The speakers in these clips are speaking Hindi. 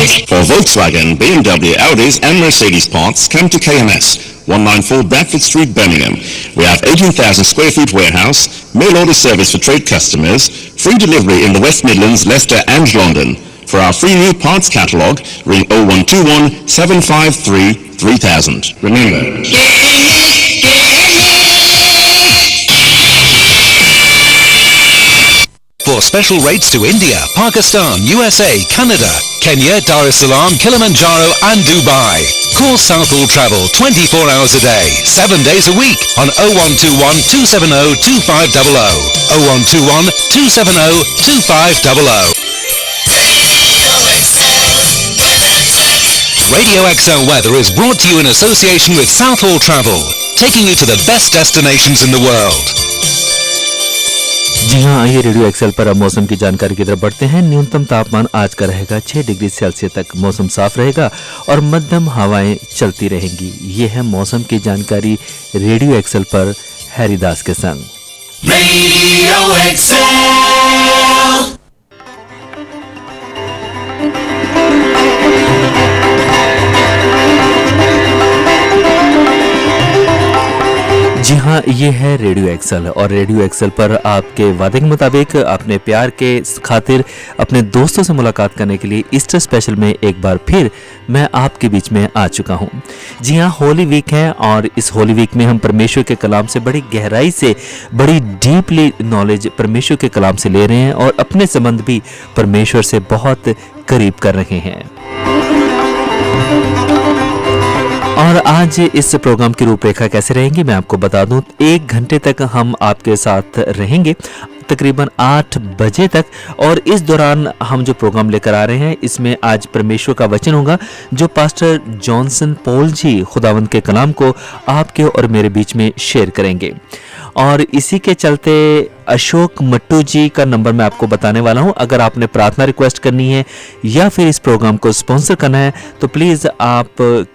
For Volkswagen, BMW, Audis and Mercedes parts, come to KMS, 194 Bradford Street, Birmingham. We have 18,000 square feet warehouse, mail order service for trade customers, free delivery in the West Midlands, Leicester and London. For our free new parts catalogue, ring 0121 753 3000. Remember, for special rates to India, Pakistan, USA, Canada, Kenya, Dar es Salaam, Kilimanjaro and Dubai. Call Southall Travel 24 hours a day, 7 days a week on 0121 270 2500. 0121 270 2500. Radio XL Weather is brought to you in association with Southall Travel, taking you to the best destinations in the world. जी हाँ, आइए रेडियो एक्सेल पर अब मौसम की जानकारी की तरफ बढ़ते हैं। न्यूनतम तापमान आज का रहेगा 6 डिग्री सेल्सियस तक। मौसम साफ रहेगा और मध्यम हवाएं चलती रहेंगी। ये है मौसम की जानकारी रेडियो एक्सेल पर हैरीदास के संग। Radio Excel. जी हाँ, ये है रेडियो एक्सेल और रेडियो एक्सेल पर आपके वादे के मुताबिक अपने प्यार के खातिर अपने दोस्तों से मुलाकात करने के लिए ईस्टर स्पेशल में एक बार फिर मैं आपके बीच में आ चुका हूँ। जी हाँ, होली वीक है और इस होली वीक में हम परमेश्वर के कलाम से बड़ी गहराई से, बड़ी डीपली नॉलेज परमेश्वर के कलाम से ले रहे हैं और अपने संबंध भी परमेश्वर से बहुत करीब कर रहे हैं। और आज इस प्रोग्राम की रूपरेखा कैसे रहेंगी मैं आपको बता दूं। 1 घंटे तक हम आपके साथ रहेंगे, तकरीबन 8 बजे तक। और इस दौरान हम जो प्रोग्राम लेकर आ रहे हैं इसमें आज परमेश्वर का वचन होगा जो पास्टर जॉनसन पॉल जी खुदावंद के कलाम को आपके और मेरे बीच में शेयर करेंगे। और इसी के चलते अशोक मट्टू जी का नंबर मैं आपको बताने वाला हूं। अगर आपने प्रार्थना रिक्वेस्ट करनी है या फिर इस प्रोग्राम को स्पॉन्सर करना है तो प्लीज़ आप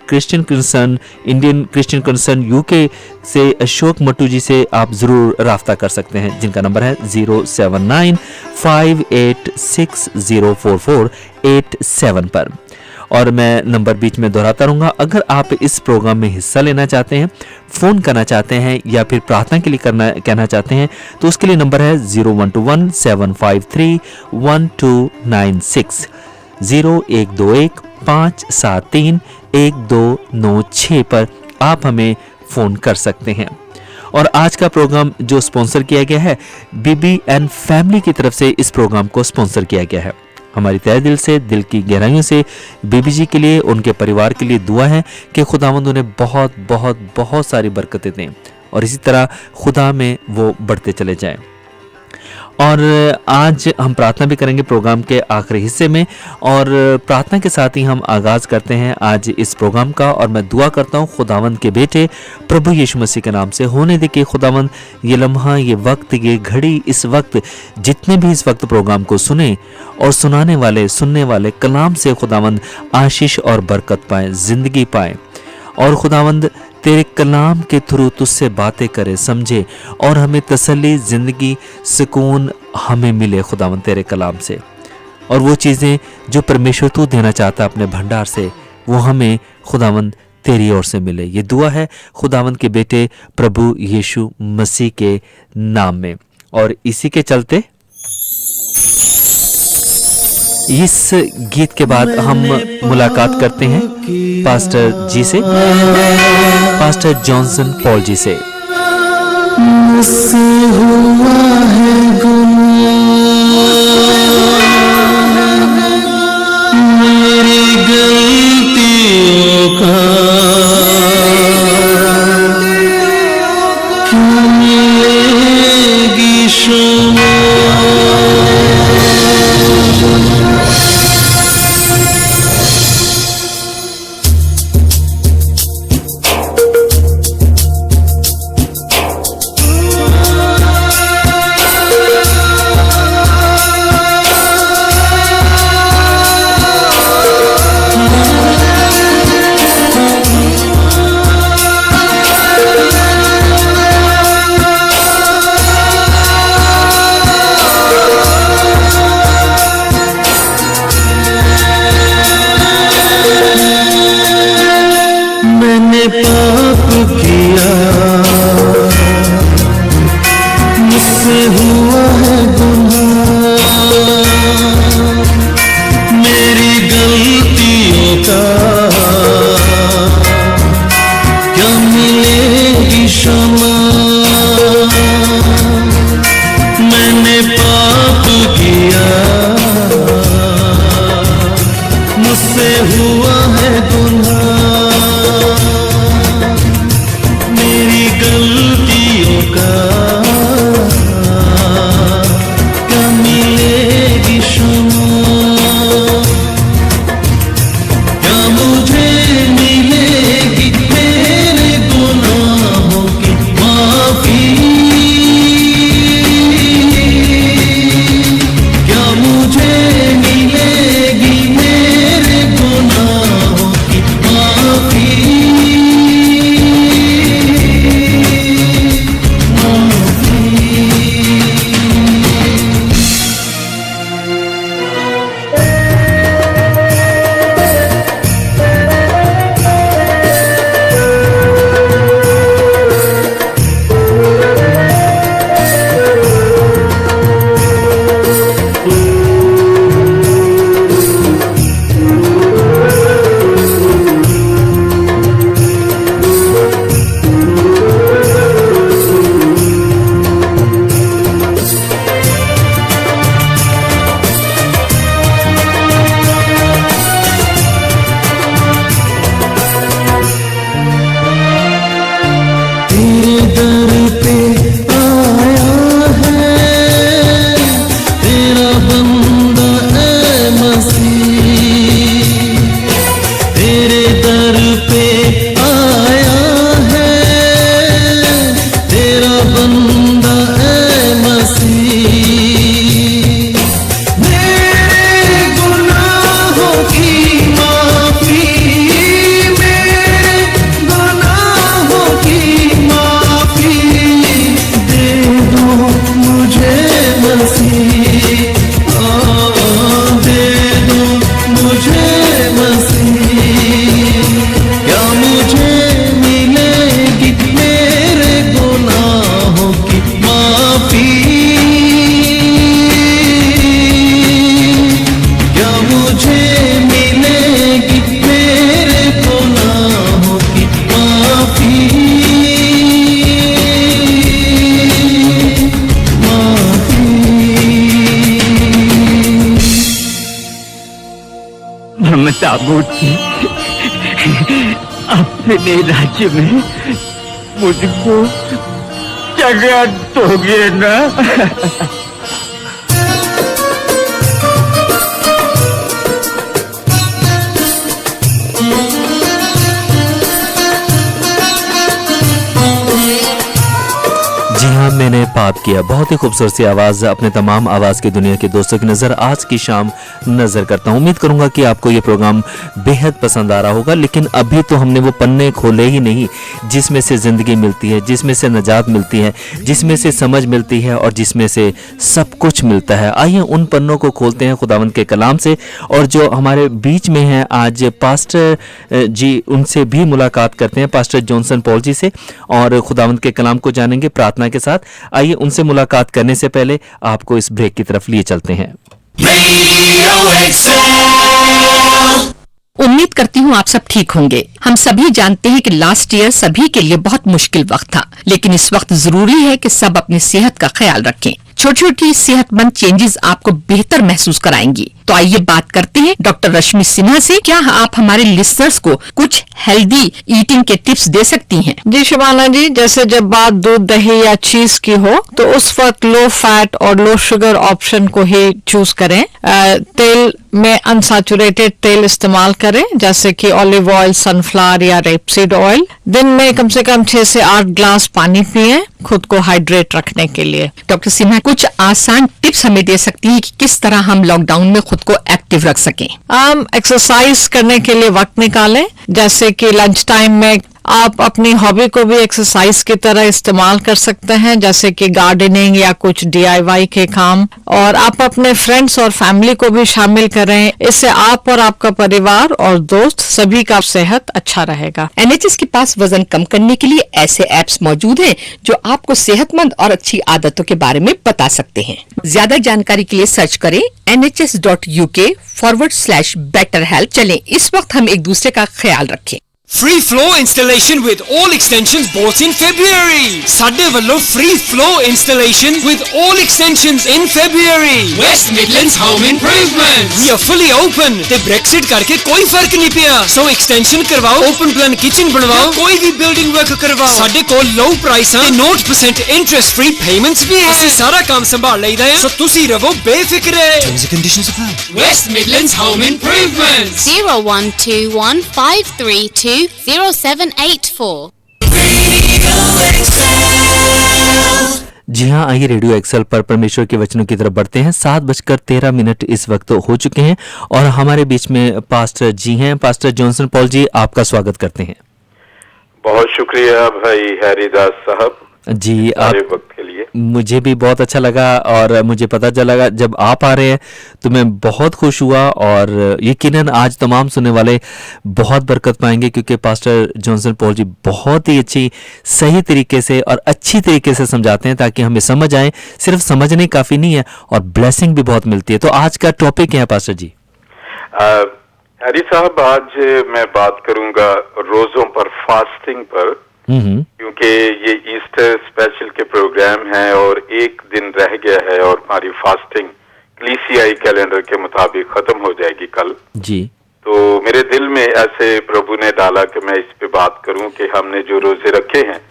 Christian concern, Indian Christian concern UK से अशोक मट्टू जी से आप ज़रूर राब्ता कर सकते हैं, जिनका नंबर है 07958604487 पर। और मैं नंबर बीच में दोहराता रहूँगा। अगर आप इस प्रोग्राम में हिस्सा लेना चाहते हैं, फ़ोन करना चाहते हैं या फिर प्रार्थना के लिए कहना चाहते हैं तो उसके लिए नंबर है 0121 753 1296 0121 573 1296 पर आप हमें फ़ोन कर सकते हैं। और आज का प्रोग्राम जो स्पॉन्सर किया गया है बीबी एंड फैमिली की तरफ से इस प्रोग्राम को स्पॉन्सर किया गया है। हमारी तहे दिल से, दिल की गहराइयों से बीबी जी के लिए, उनके परिवार के लिए दुआ है कि खुदावंद उन्हें बहुत बहुत बहुत सारी बरकतें दें और इसी तरह खुदा में वो बढ़ते चले जाएं। और आज हम प्रार्थना भी करेंगे प्रोग्राम के आखिरी हिस्से में और प्रार्थना के साथ ही हम आगाज़ करते हैं आज इस प्रोग्राम का। और मैं दुआ करता हूँ खुदावंद के बेटे प्रभु यीशु मसीह के नाम से होने दे कि खुदावंद ये लम्हा, ये वक्त, ये घड़ी, इस वक्त जितने भी इस वक्त प्रोग्राम को सुने और सुनाने वाले, सुनने वाले कलाम से खुदावंद आशीष और बरकत पाएँ, ज़िंदगी पाएँ और खुदावंद तेरे कलाम के थ्रू तुझसे बातें करे, समझे और हमें तसल्ली, ज़िंदगी, सुकून हमें मिले खुदावंद तेरे कलाम से। और वो चीज़ें जो परमेश्वर तू देना चाहता अपने भंडार से वो हमें खुदावंद तेरी ओर से मिले। ये दुआ है खुदावंद के बेटे प्रभु यीशु मसीह के नाम में। और इसी के चलते इस गीत के बाद हम मुलाकात करते हैं पास्टर जी से, पास्टर जॉनसन पॉल जी से। मुझसे हुआ है मेरी गलतियों का मिलेगी क्षमा। सामूती अपने राज्य में मुझको जगह दोगे ना? जी हाँ, मैंने पाप किया। बहुत ही खूबसूरत सी आवाज़ अपने तमाम आवाज़ की दुनिया के दोस्तों की नज़र आज की शाम नज़र करता हूँ। उम्मीद करूँगा कि आपको ये प्रोग्राम बेहद पसंद आ रहा होगा। लेकिन अभी तो हमने वो पन्ने खोले ही नहीं जिसमें से ज़िंदगी मिलती है, जिसमें से नजात मिलती है, जिसमें से समझ मिलती है और जिसमें से सब कुछ मिलता है। आइए उन पन्नों को खोलते हैं खुदावंद के कलाम से। और जो हमारे बीच में हैं आज पास्टर जी, उनसे भी मुलाकात करते हैं, पास्टर जॉनसन पॉल जी से, और खुदावंद के कलाम को जानेंगे प्रार्थना के साथ। आइए उनसे मुलाकात करने से पहले आपको इस ब्रेक की तरफ लिए चलते हैं। उम्मीद करती हूँ आप सब ठीक होंगे। हम सभी जानते हैं कि लास्ट ईयर सभी के लिए बहुत मुश्किल वक्त था, लेकिन इस वक्त जरूरी है कि सब अपनी सेहत का ख्याल रखें। छोटी छोटी सेहतमंद चेंजेस आपको बेहतर महसूस कराएंगी। तो आइए बात करते हैं डॉक्टर रश्मि सिन्हा से। क्या आप हमारे लिसनर्स को कुछ हेल्दी ईटिंग के टिप्स दे सकती हैं? जी शबाना जी, जैसे जब बात दूध, दही या चीज की हो तो उस वक्त लो फैट और लो शुगर ऑप्शन को ही चूज करें। तेल में अनसैचुरेटेड तेल इस्तेमाल करें, जैसे कि ऑलिव ऑयल, सनफ्लावर या रेपसीड ऑयल। दिन में कम से कम 6 से 8 ग्लास पानी पिएं खुद को हाइड्रेट रखने के लिए। डॉक्टर सिन्हा कुछ आसान टिप्स हमें दे सकती हैं कि किस तरह हम लॉकडाउन में खुद को एक्टिव रख सकें? एक्सरसाइज करने के लिए वक्त निकालें, जैसे कि लंच टाइम में आप अपनी हॉबी को भी एक्सरसाइज की तरह इस्तेमाल कर सकते हैं, जैसे कि गार्डनिंग या कुछ DIY के काम। और आप अपने फ्रेंड्स और फैमिली को भी शामिल करें। इससे आप और आपका परिवार और दोस्त सभी का सेहत अच्छा रहेगा। NHS के पास वजन कम करने के लिए ऐसे ऐप्स मौजूद हैं जो आपको सेहतमंद और अच्छी आदतों के बारे में बता सकते हैं। ज्यादा जानकारी के लिए सर्च करें nhs.uk/betterhealth। चलें इस वक्त हम एक दूसरे का ख्याल रखें। Free flow installation with all extensions bought in February. Sadde wallo free flow installation with all extensions in February. West Midlands Home Improvements. We are fully open. ते Brexit करके कोई फर्क नहीं पिया। So extension करवाओ, open plan kitchen बनवाओ, कोई भी building work करवाओ। साडे को low price है, 0% interest free payments भी है। ਅਸੀਂ सारा काम संभाल लईदा है। So तुसी रहो Befikre. Terms and conditions apply. West Midlands Home Improvements. 01215320784। जी हाँ, आइए रेडियो एक्सेल पर परमेश्वर के वचनों की तरफ बढ़ते हैं। 7:13 इस वक्त हो चुके हैं और हमारे बीच में पास्टर जी हैं। पास्टर जॉनसन पॉल जी, आपका स्वागत करते हैं। बहुत शुक्रिया भाई हैरीदास साहब जी, आप वक्त के लिए। मुझे भी बहुत अच्छा लगा और मुझे पता चला जब आप आ रहे हैं तो मैं बहुत खुश हुआ और यकीनन आज तमाम सुनने वाले बहुत बरकत पाएंगे, क्योंकि पास्टर जॉनसन पॉल जी बहुत ही अच्छी सही तरीके से और अच्छी तरीके से समझाते हैं ताकि हमें समझ आए। सिर्फ समझने काफ़ी नहीं है और ब्लेसिंग भी बहुत मिलती है। तो आज का टॉपिक क्या है पास्टर जी? हैरी साहब, आज मैं बात करूंगा रोजों पर, फास्टिंग पर, क्योंकि ये ईस्टर स्पेशल के प्रोग्राम है और एक दिन रह गया है और हमारी फास्टिंग कलीसियाई कैलेंडर के मुताबिक खत्म हो जाएगी कल जी। तो मेरे दिल में ऐसे प्रभु ने डाला कि मैं इस पे बात करूं कि हमने जो रोजे रखे हैं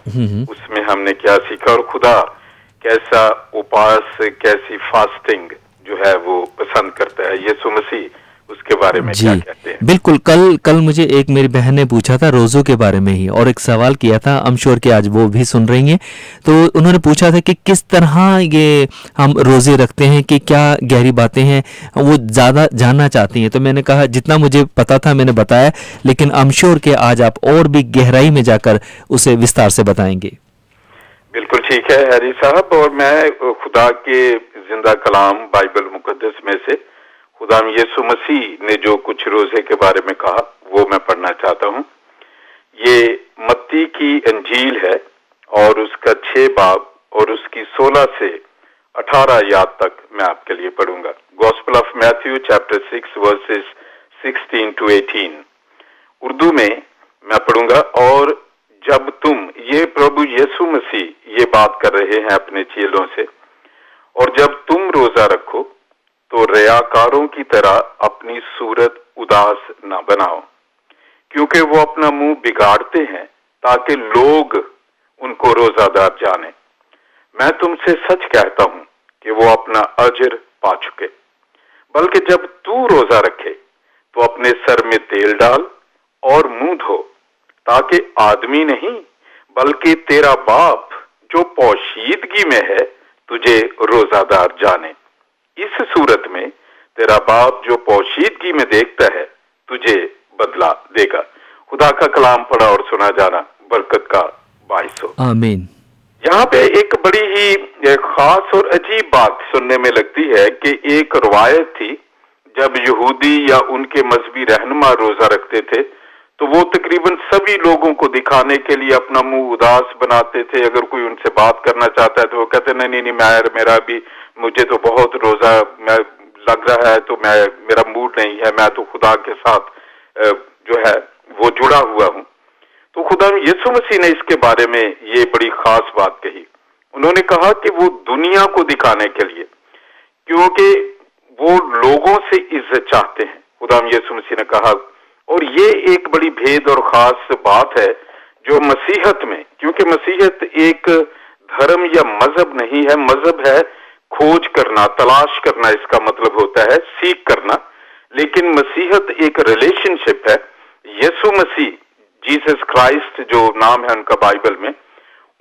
उसमें हमने क्या सीखा और खुदा कैसा उपवास, कैसी फास्टिंग जो है वो पसंद करता है, यीशु मसीह उसके बारे में क्या कहते हैं। बिल्कुल, कल मुझे एक मेरी बहन ने पूछा था रोज़ों के बारे में ही और एक सवाल किया था। आई एम श्योर कि आज वो भी सुन रही हैं। तो उन्होंने पूछा था कि किस तरह ये हम रोज़े रखते हैं, कि क्या गहरी बातें हैं, वो ज़्यादा जानना चाहती हैं। तो मैंने कहा जितना मुझे पता था मैंने बताया, लेकिन आई एम श्योर कि आज आप और भी गहराई में जाकर उसे विस्तार से बताएंगे। बिल्कुल ठीक है हैरी साहब, और मैं खुदा के जिंदा कलाम बाइबल मुकद्दस में से खुदा यीशु मसीह ने जो कुछ रोजे के बारे में कहा वो मैं पढ़ना चाहता हूँ। ये मत्ती की अंजील है और उसका 6 बाब और उसकी 16 से 18 आयत तक मैं आपके लिए पढ़ूंगा। Gospel of Matthew chapter 6 versus 16 to 18 Urdu में मैं पढ़ूंगा। और जब तुम, ये प्रभु यीशु मसीह ये बात कर रहे हैं अपने चेलों से, और जब तुम रोजा रखो तो रियाकारों की तरह अपनी सूरत उदास न बनाओ, क्योंकि वो अपना मुंह बिगाड़ते हैं ताकि लोग उनको रोजादार जाने। मैं तुमसे सच कहता हूं कि वो अपना अजर पा चुके। बल्कि जब तू रोजा रखे तो अपने सर में तेल डाल और मुंह धो, ताकि आदमी नहीं बल्कि तेरा बाप जो पोशीदगी में है तुझे रोजादार जाने। इस सूरत में तेरा बाप जो पोशीदगी में देखता है तुझे बदला देगा। खुदा का कलाम पढ़ा और सुना जाना बरकत का बाइस हो। आमीन। यहाँ पे एक बड़ी ही खास और अजीब बात सुनने में लगती है कि एक रवायत थी, जब यहूदी या उनके मजहबी रहनुमा रोजा रखते थे तो वो तकरीबन सभी लोगों को दिखाने के लिए अपना मुंह उदास बनाते थे। अगर कोई उनसे बात करना चाहता है तो वो कहते नहीं मेरा भी मुझे तो बहुत रोजा मैं लग रहा है, तो मेरा मूड नहीं है, मैं तो खुदा के साथ जो है वो जुड़ा हुआ हूं। तो खुदा यीशु मसीह ने इसके बारे में ये बड़ी खास बात कही। उन्होंने कहा कि वो दुनिया को दिखाने के लिए, क्योंकि वो लोगों से इज्जत चाहते हैं, खुदा यीशु मसीह ने कहा। और ये एक बड़ी भेद और खास बात है जो मसीहत में, क्योंकि मसीहत एक धर्म या मजहब नहीं है, मजहब है खोज करना, तलाश करना, इसका मतलब होता है सीख करना। लेकिन मसीहत एक रिलेशनशिप है। यीशु मसीह, जीसस क्राइस्ट जो नाम है उनका बाइबल में,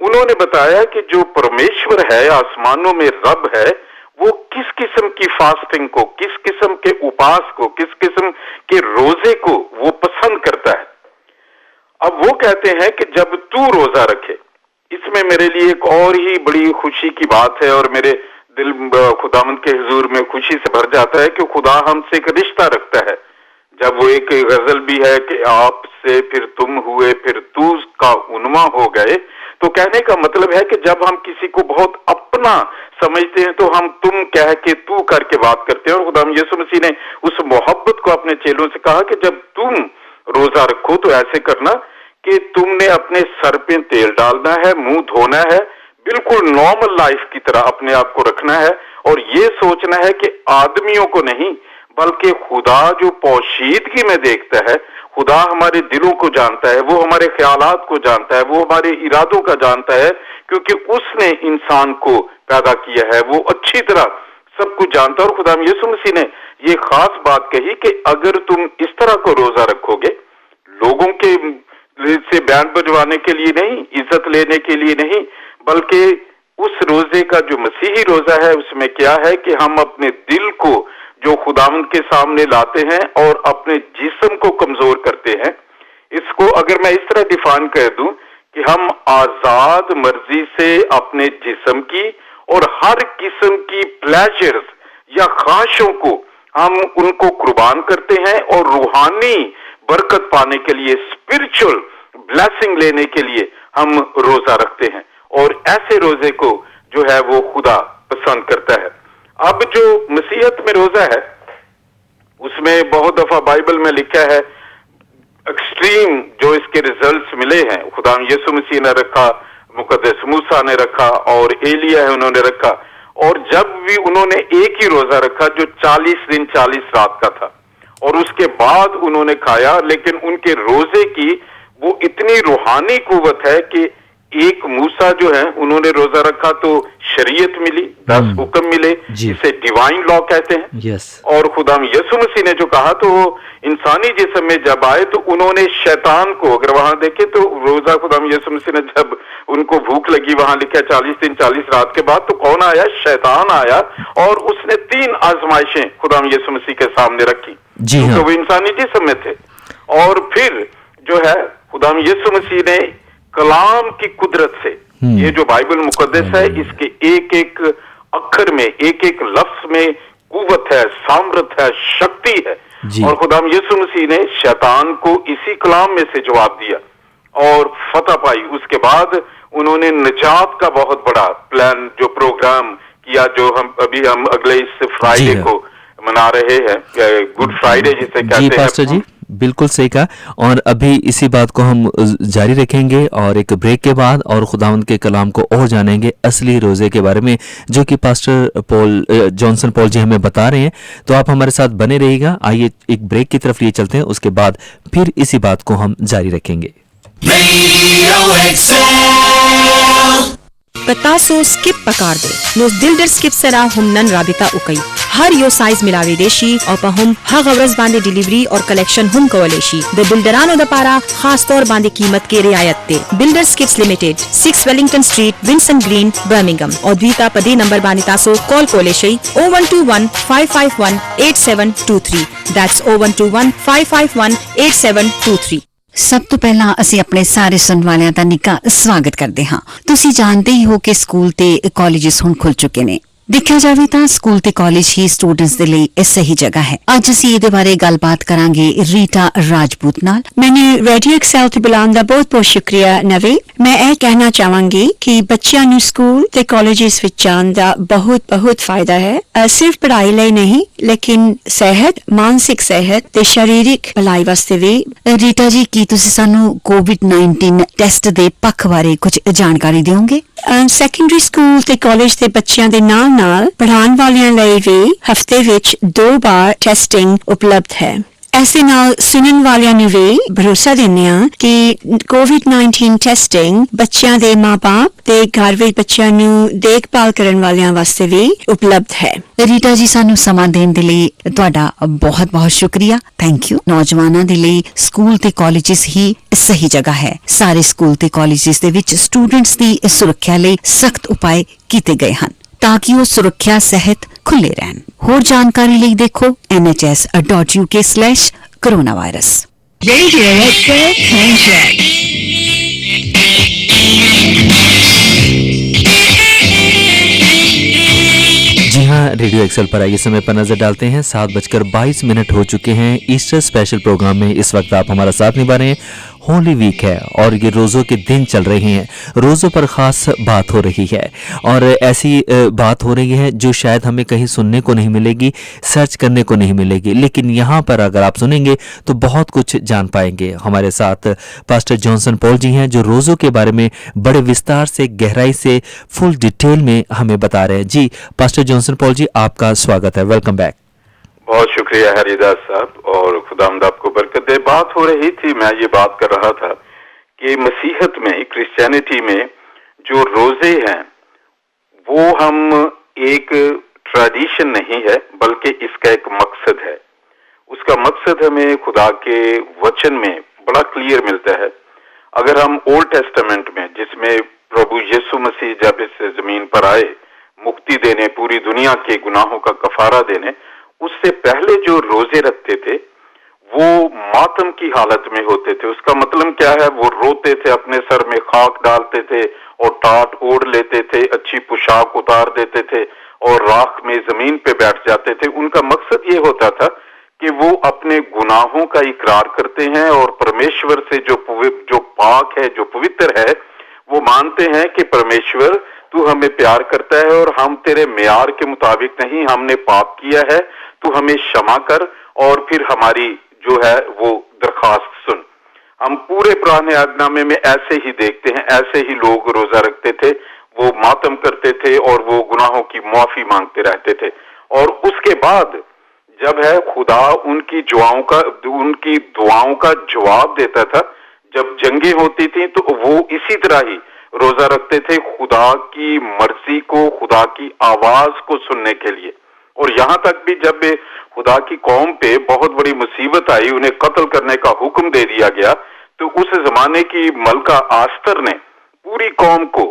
उन्होंने बताया कि जो परमेश्वर है, आसमानों में रब है, वो किस किस्म की फास्टिंग को, किस किस्म के उपास को, किस किस्म के रोजे को वो पसंद करता है। अब वो कहते हैं कि जब तू रोजा रखे, इसमें मेरे लिए एक और ही बड़ी खुशी की बात है और मेरे दिल खुदावंद के हुजूर में खुशी से भर जाता है कि खुदा हमसे एक रिश्ता रखता है। जब वो एक गजल भी है कि आपसे फिर तुम हुए, फिर तू का उन्मा हो गए, तो कहने का मतलब है कि जब हम किसी को बहुत अपना समझते हैं तो हम तुम कह के तू करके बात करते हैं। और खुदा यीशु मसीह ने उस मोहब्बत को अपने चेलों से कहा कि जब तुम रोजा रखो तो ऐसे करना कि तुमने अपने सर पे तेल डालना है, मुंह धोना है, बिल्कुल नॉर्मल लाइफ की तरह अपने आप को रखना है और ये सोचना है कि आदमियों को नहीं बल्कि खुदा जो पोशीदगी में देखता है, खुदा हमारे दिलों को जानता है, वो हमारे ख्यालात को जानता है, वो हमारे इरादों का जानता है, क्योंकि उसने इंसान को पैदा किया है, वो अच्छी तरह सब कुछ जानता है। और खुदा यीशु मसीह ने ये खास बात कही कि अगर तुम इस तरह को रोजा रखोगे, लोगों के से बयान बजवाने के लिए नहीं, इज्जत लेने के लिए नहीं, बल्कि उस रोजे का जो मसीही रोजा है उसमें क्या है कि हम अपने दिल को जो खुदावंद के सामने लाते हैं और अपने जिस्म को कमजोर करते हैं। इसको अगर मैं इस तरह डिफाइन कर दूं कि हम आजाद मर्जी से अपने जिस्म की और हर किस्म की प्लेजर्स या ख्वाहिशों को हम उनको कुर्बान करते हैं और रूहानी बरकत पाने के लिए, स्पिरिचुअल ब्लेसिंग लेने के लिए हम रोजा रखते हैं। और ऐसे रोजे को जो है वो खुदा पसंद करता है। अब जो मसीहत में रोजा है उसमें बहुत दफा बाइबल में लिखा है एक्सट्रीम जो इसके रिजल्ट्स मिले हैं, खुदा यीशु मसीह ने रखा, मुकद्दस मूसा ने रखा और एलिया है उन्होंने रखा। और जब भी उन्होंने एक ही रोजा रखा जो 40 दिन 40 रात का था और उसके बाद उन्होंने खाया, लेकिन उनके रोजे की वो इतनी रूहानी कुव्वत है कि एक मूसा जो है उन्होंने रोजा रखा तो शरीयत मिली, 10 हुक्म मिले, जिसे डिवाइन लॉ कहते हैं। यस। और खुदा यीशु मसीह ने जो कहा तो वो इंसानी जिस्म में जब आए तो उन्होंने शैतान को, अगर वहां देखे तो रोजा खुदा यीशु मसीह ने जब उनको भूख लगी, वहां लिखा 40 दिन 40 रात के बाद, तो कौन आया? शैतान आया और उसने 3 आजमाइशें खुदा यीशु मसीह के सामने रखी, क्योंकि वो इंसानी जिस्म में थे। और फिर जो है खुदा यीशु मसीह ने कलाम की कुदरत से, ये जो बाइबल मुकद्दस है इसके एक एक अक्षर में, एक एक लफ्ज में कुव्वत है, सामर्थ है, शक्ति है। और खुदा यीशु मसीह ने शैतान को इसी कलाम में से जवाब दिया और फतह पाई। उसके बाद उन्होंने निजात का बहुत बड़ा प्लान, जो प्रोग्राम किया, जो हम अगले इस फ्राइडे को मना रहे हैं, गुड फ्राइडे जिसे कहते हैं, बिल्कुल सही कहा। और अभी इसी बात को हम जारी रखेंगे और एक ब्रेक के बाद और खुदावंद के कलाम को और जानेंगे असली रोज़े के बारे में, जो कि पास्टर जॉनसन पॉल जी हमें बता रहे हैं। तो आप हमारे साथ बने रहिएगा। आइए एक ब्रेक की तरफ लिए चलते हैं, उसके बाद फिर इसी बात को हम जारी रखेंगे। Pataso skip pakarde. Nos dilder skip sera humnan rabita ukai. हर यो साइज मिलावे देशी और पहुम हा गवरस बांधे डिलीवरी और कलेक्शन हम कवलेशी द बिल्डरानो द पारा खास तौर बांधे कीमत के रियायत ते Builder Skips Limited 6 Wellington Street Winson Green Birmingham और द्वीता पदे नंबर बानितासो कॉल कोलेशी 0121 551 8723 दैट्स 0121 551 8723। ਸਭ ਤੋਂ ਪਹਿਲਾਂ ਅਸੀਂ ਆਪਣੇ ਸਾਰੇ ਸੁਣਨ ਵਾਲਿਆਂ ਦਾ ਨਿੱਘਾ ਸਵਾਗਤ ਕਰਦੇ ਹਾਂ। ਤੁਸੀਂ ਜਾਣਦੇ ਹੀ ਹੋ ਕਿ ਸਕੂਲ ਤੇ ਕਾਲਜਸ ਹੁਣ ਖੁੱਲ ਚੁੱਕੇ ਨੇ। ਦੇਖਿਆ ਜਾਵੇ ਤਾਂ ਸਕੂਲ ਤੇ ਕਾਲਜ ਹੀ ਸਟੂਡੈਂਟਸ ਦੇ ਲਈ ਇਹ ਸਹੀ ਜਗ੍ਹਾ ਹੈ। ਅੱਜ ਅਸੀਂ ਇਹਦੇ ਬਾਰੇ ਗੱਲਬਾਤ ਕਰਾਂਗੇ ਰੀਟਾ ਰਾਜਪੂਤ ਨਾਲ। ਮੈਨੂੰ ਰੇਡੀਓ ਐਕਸੈਲ ਤੇ ਬੁਲਾਉਣ ਦਾ ਬਹੁਤ-ਬਹੁਤ ਸ਼ੁਕਰੀਆ ਨਵੀ। ਮੈਂ ਇਹ ਕਹਿਣਾ ਚਾਹਾਂਗੀ ਕਿ ਬੱਚਿਆਂ ਨੂੰ ਸਕੂਲ ਤੇ ਕਾਲਜਸ ਵਿੱਚ ਜਾਣ ਦਾ ਬਹੁਤ ਫਾਇਦਾ ਹੈ, ਸਿਰਫ ਪੜ੍ਹਾਈ ਲਈ ਨਹੀਂ ਲੇਕਿਨ ਸਿਹਤ, ਮਾਨਸਿਕ ਸਿਹਤ ਤੇ ਸਰੀਰਕ ਭਲਾਈ ਵਾਸਤੇ ਵੀ। ਰੀਟਾ ਜੀ, ਕੀ ਤੁਸੀਂ ਸਾਨੂੰ ਕੋਵਿਡ-19 ਟੈਸਟ ਦੇ ਪੱਖ ਬਾਰੇ ਕੁਝ ਜਾਣਕਾਰੀ ਦਿਓਗੇ? ਸੈਕੰਡਰੀ ਸਕੂਲ ਤੇ ਕਾਲਜ ਦੇ ਬੱਚਿਆਂ ਦੇ ਨਾਲ ਪੜ੍ਹਾਉਣ ਵਾਲਿਆਂ ਲਈ ਵੀ ਹਫ਼ਤੇ ਵਿੱਚ 2 ਵਾਰ ਟੈਸਟਿੰਗ ਉਪਲਬਧ ਹੈ। ऐसे नाल सुनन वालियां ਨੂੰ ਵੀ ਭਰੋਸਾ ਦਿੰਦੇ ਹਾਂ ਕਿ ਕੋਵਿਡ-19 ਟੈਸਟਿੰਗ ਬੱਚਿਆਂ ਦੇ ਮਾਪੇ ਤੇ ਘਰ ਵਿੱਚ ਬੱਚਿਆਂ ਨੂੰ ਦੇਖਭਾਲ ਕਰਨ ਵਾਲਿਆਂ ਵਾਸਤੇ ਵੀ ਉਪਲਬਧ ਹੈ। ਰੀਟਾ ਜੀ, ਸਾਨੂੰ ਸਮਾਂ ਦੇਣ ਦੇ ਲਈ ਤੁਹਾਡਾ ਬਹੁਤ-ਬਹੁਤ ਸ਼ੁਕਰੀਆ। Thank you. ਨੌਜਵਾਨਾਂ ਦੇ ਲਈ ਸਕੂਲ ਤੇ ਕਾਲਜਸ ਹੀ ਸਹੀ ਜਗ੍ਹਾ ਹੈ। ਸਾਰੇ ਸਕੂਲ ਤੇ ਕਾਲਜਸ ਦੇ ਵਿੱਚ ਸਟੂਡੈਂਟਸ ਦੀ ਸੁਰੱਖਿਆ ਲਈ ਸਖਤ ਉਪਾਅ ਕੀਤੇ ਗਏ ਹਨ ਤਾਂ ਕਿ ਉਹ ਸੁਰੱਖਿਆ ਸਹਿਤ ਖੁੱਲੇ ਰਹਿਣ। ਹੋਰ ਜਾਣਕਾਰੀ ਲਈ ਦੇਖੋ nhs.uk/coronavirus। Radio Excel Time Check. जी हाँ, रेडियो एक्सेल पर आइए समय पर नजर डालते हैं। 7:22 हो चुके हैं। ईस्टर स्पेशल प्रोग्राम में इस वक्त आप हमारा साथ निभा रहे हैं। होली वीक है और ये रोज़ों के दिन चल रहे हैं। रोज़ों पर ख़ास बात हो रही है और ऐसी बात हो रही है जो शायद हमें कहीं सुनने को नहीं मिलेगी, सर्च करने को नहीं मिलेगी, लेकिन यहाँ पर अगर आप सुनेंगे तो बहुत कुछ जान पाएंगे। हमारे साथ पास्टर जॉनसन पॉल जी हैं जो रोज़ों के बारे में बड़े विस्तार से, गहराई से, फुल डिटेल में हमें बता रहे हैं। जी पास्टर जॉनसन पॉल जी, आपका स्वागत है। Welcome back. बहुत शुक्रिया हरिदास साहब और खुदावंद आपको बरकत दे। बात हो रही थी, मैं ये बात कर रहा था कि मसीहत में, क्रिश्चियनिटी में जो रोजे हैं वो हम एक ट्रेडिशन नहीं है बल्कि इसका एक मकसद है। उसका मकसद हमें खुदा के वचन में बड़ा क्लियर मिलता है। अगर हम ओल्ड टेस्टामेंट में, जिसमें प्रभु यीशु मसीह जब इस जमीन पर आए मुक्ति देने, पूरी दुनिया के गुनाहों का कफारा देने, उससे पहले जो रोजे रखते थे वो मातम की हालत में होते थे। उसका मतलब क्या है? वो रोते थे, अपने सर में खाक डालते थे और टाट ओढ़ लेते थे, अच्छी पोशाक उतार देते थे और राख में जमीन पे बैठ जाते थे। उनका मकसद ये होता था कि वो अपने गुनाहों का इकरार करते हैं और परमेश्वर से जो पाक है, जो पवित्र है, वो मानते हैं कि परमेश्वर तू हमें प्यार करता है और हम तेरे मेयार के मुताबिक नहीं, हमने पाप किया है, तू हमें क्षमा कर और फिर हमारी जो है वो दरखास्त सुन। हम पूरे पुराने आज्ञानामे में ऐसे ही देखते हैं, ऐसे ही लोग रोजा रखते थे, वो मातम करते थे और वो गुनाहों की माफी मांगते रहते थे। और उसके बाद जब है खुदा उनकी दुआओं का जवाब देता था। जब जंगें होती थी तो वो इसी तरह ही रोजा रखते थे, खुदा की मर्जी को, खुदा की आवाज को सुनने के लिए। और यहाँ तक भी जब खुदा की कौम पे बहुत बड़ी मुसीबत आई, उन्हें कत्ल करने का हुक्म दे दिया गया, तो उस जमाने की मलका आस्तर ने पूरी कौम को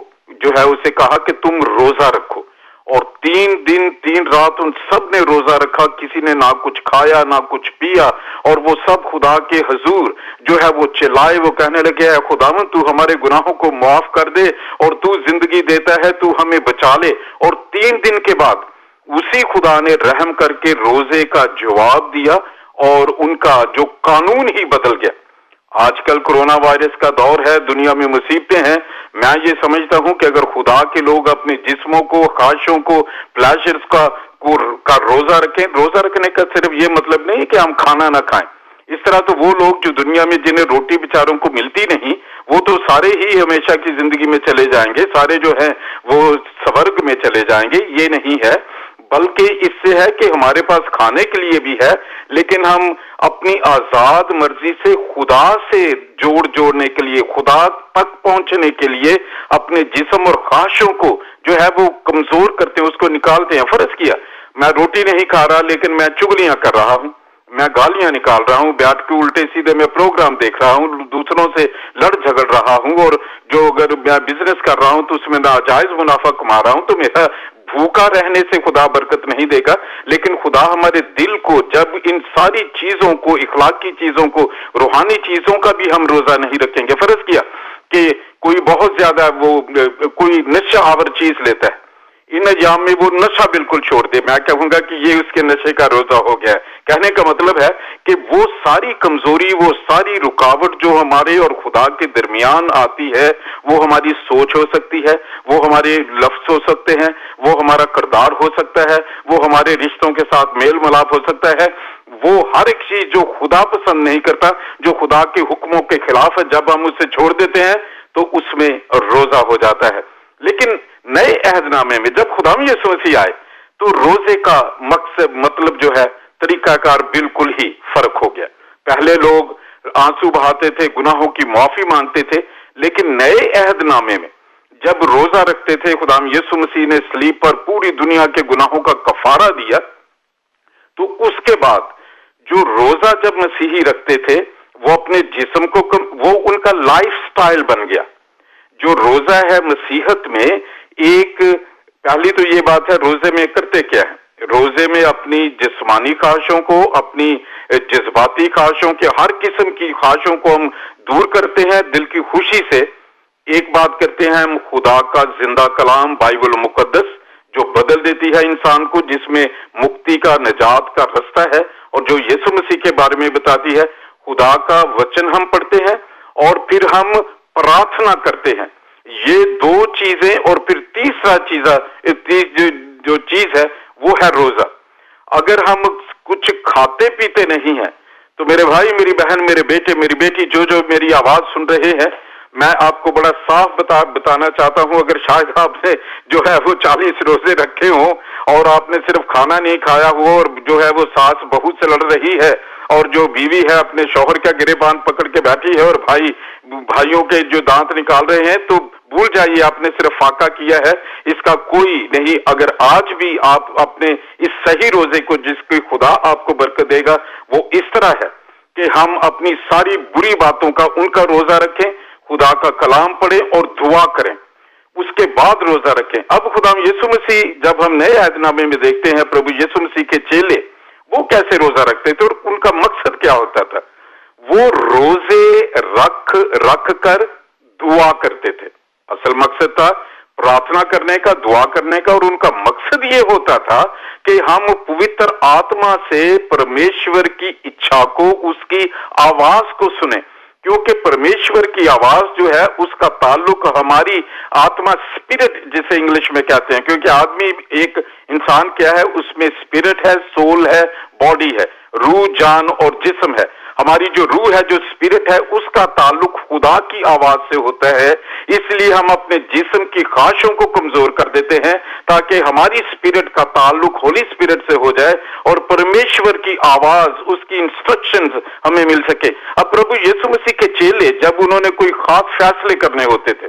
जो है उसे कहा कि तुम रोजा रखो। और 3 दिन 3 रात उन सब ने रोजा रखा। किसी ने ना कुछ खाया ना कुछ पिया और वो सब खुदा के हुजूर जो है वो चिल्लाए, वो कहने लगे, ऐ खुदावंद तू हमारे गुनाहों को माफ कर दे और तू जिंदगी देता है, तू हमें बचा ले। और 3 दिन के बाद उसी खुदा ने रहम करके रोजे का जवाब दिया और उनका जो कानून ही बदल गया। आजकल कोरोना वायरस का दौर है, दुनिया में मुसीबतें हैं। मैं ये समझता हूं कि अगर खुदा के लोग अपने जिस्मों को, ख्वाहिशों को, प्लेजर्स का रोजा रखें। रोजा रखने का सिर्फ ये मतलब नहीं कि हम खाना ना खाएं, इस तरह तो वो लोग जो दुनिया में जिन्हें रोटी बेचारों को मिलती नहीं, वो तो सारे ही हमेशा की जिंदगी में चले जाएंगे, सारे जो हैं वो स्वर्ग में चले जाएंगे। ये नहीं है, बल्कि इससे है कि हमारे पास खाने के लिए भी है, लेकिन हम अपनी आजाद मर्जी से खुदा से जोड़ने के लिए, खुदा तक पहुंचने के लिए अपने जिस्म और ख्वाहिशों को जो है वो कमजोर करते हैं, उसको निकालते हैं। फर्ज किया मैं रोटी नहीं खा रहा, लेकिन मैं चुगलियां कर रहा हूं, मैं गालियां निकाल रहा हूं, बैठ के उल्टे सीधे मैं प्रोग्राम देख रहा हूं, दूसरों से लड़ झगड़ रहा हूं, और जो अगर मैं बिजनेस कर रहा हूं तो उसमें नाजायज मुनाफा कमा रहा हूं, तो मेरा भूखा रहने से खुदा बरकत नहीं देगा। लेकिन खुदा हमारे दिल को, जब इन सारी चीजों को, इखलाकी चीजों को, रूहानी चीजों का भी हम रोजा नहीं रखेंगे। फर्ज किया कि कोई बहुत ज्यादा वो कोई नशा आवर चीज लेता है, इन अयाम में वो नशा बिल्कुल छोड़ दे, मैं कहूंगा कि ये उसके नशे का रोजा हो गया है। कहने का मतलब है कि वो सारी कमजोरी, वो सारी रुकावट जो हमारे और खुदा के दरमियान आती है, वो हमारी सोच हो सकती है, वो हमारे लफ्ज हो सकते हैं, वो हमारा किरदार हो सकता है, वो हमारे रिश्तों के साथ मेल मिलाप हो सकता है, वो हर एक चीज जो खुदा पसंद नहीं करता, जो खुदा के हुक्मों के खिलाफ है, जब हम उसे छोड़ देते हैं तो उसमें रोजा हो जाता है। लेकिन नए अहदनामे में जब खुदा में यीशु मसीह आए तो रोजे का मकसद, मतलब जो है तरीकाकार बिल्कुल ही फर्क हो गया। पहले लोग आंसू बहाते थे, गुनाहों की माफी मांगते थे, लेकिन नए अहदनामे में जब रोजा रखते थे, खुदा में यीशु मसीह ने सलीब पर पूरी दुनिया के गुनाहों का कफारा दिया, तो उसके बाद जो रोजा जब मसीही रखते थे वो अपने जिस्म को, वो उनका लाइफस्टाइल बन गया। जो रोजा है मसीहत में, एक पहली तो ये बात है, रोजे में करते क्या है, रोजे में अपनी जिस्मानी ख्वाहिशों को, अपनी जज्बाती ख्वाहिशों के, हर किस्म की ख्वाहिशों को हम दूर करते हैं दिल की खुशी से। एक बात करते हैं हम खुदा का जिंदा कलाम बाइबल मुकद्दस, जो बदल देती है इंसान को, जिसमें मुक्ति का, निजात का रास्ता है, और जो यीशु मसीह के बारे में बताती है। खुदा का वचन हम पढ़ते हैं और फिर हम प्रार्थना करते हैं। ये दो चीजें, और फिर तीसरा जो चीज है वो है रोजा। अगर हम कुछ खाते पीते नहीं है तो मेरे भाई, मेरी बहन, मेरे बेटे, मेरी बेटी, जो मेरी आवाज सुन रहे हैं, मैं आपको बड़ा साफ बताना चाहता हूं, अगर शायद आपने जो है वो 40 रोजे रखे हों और आपने सिर्फ खाना नहीं खाया हो, और जो है वो सास बहू से लड़ रही है, और जो बीवी है अपने शौहर का गिरेबान पकड़ के बैठी है, और भाइयों के जो दांत निकाल रहे हैं, तो भूल जाइए आपने सिर्फ फाका किया है, इसका कोई नहीं। अगर आज भी आप अपने इस सही रोजे को, जिसकी खुदा आपको बरकत देगा, वो इस तरह है कि हम अपनी सारी बुरी बातों का, उनका रोजा रखें, खुदा का कलाम पढ़ें और दुआ करें, उसके बाद रोजा रखें। अब खुदा यीशु मसीह, जब हम नए अहदनामे में देखते हैं प्रभु यीशु मसीह के चेले वो कैसे रोजा रखते थे और उनका मकसद क्या होता था, वो रोजे रख कर दुआ करते थे। असल मकसद था प्रार्थना करने का, दुआ करने का, और उनका मकसद ये होता था कि हम पवित्र आत्मा से परमेश्वर की इच्छा को, उसकी आवाज को सुने, क्योंकि परमेश्वर की आवाज जो है उसका ताल्लुक हमारी आत्मा, स्पिरिट जिसे इंग्लिश में कहते हैं, क्योंकि आदमी, एक इंसान क्या है, उसमें स्पिरिट है, सोल है, बॉडी है, रूह, जान और जिस्म है। हमारी जो रूह है, जो स्पिरिट है, उसका ताल्लुक खुदा की आवाज से होता है। इसलिए हम अपने जिस्म की ख्वाहिशों को कमजोर कर देते हैं ताकि हमारी स्पिरिट का ताल्लुक होली स्पिरिट से हो जाए और परमेश्वर की आवाज, उसकी इंस्ट्रक्शंस हमें मिल सके। अब प्रभु यीशु मसीह के चेले, जब उन्होंने कोई खास फैसले करने होते थे,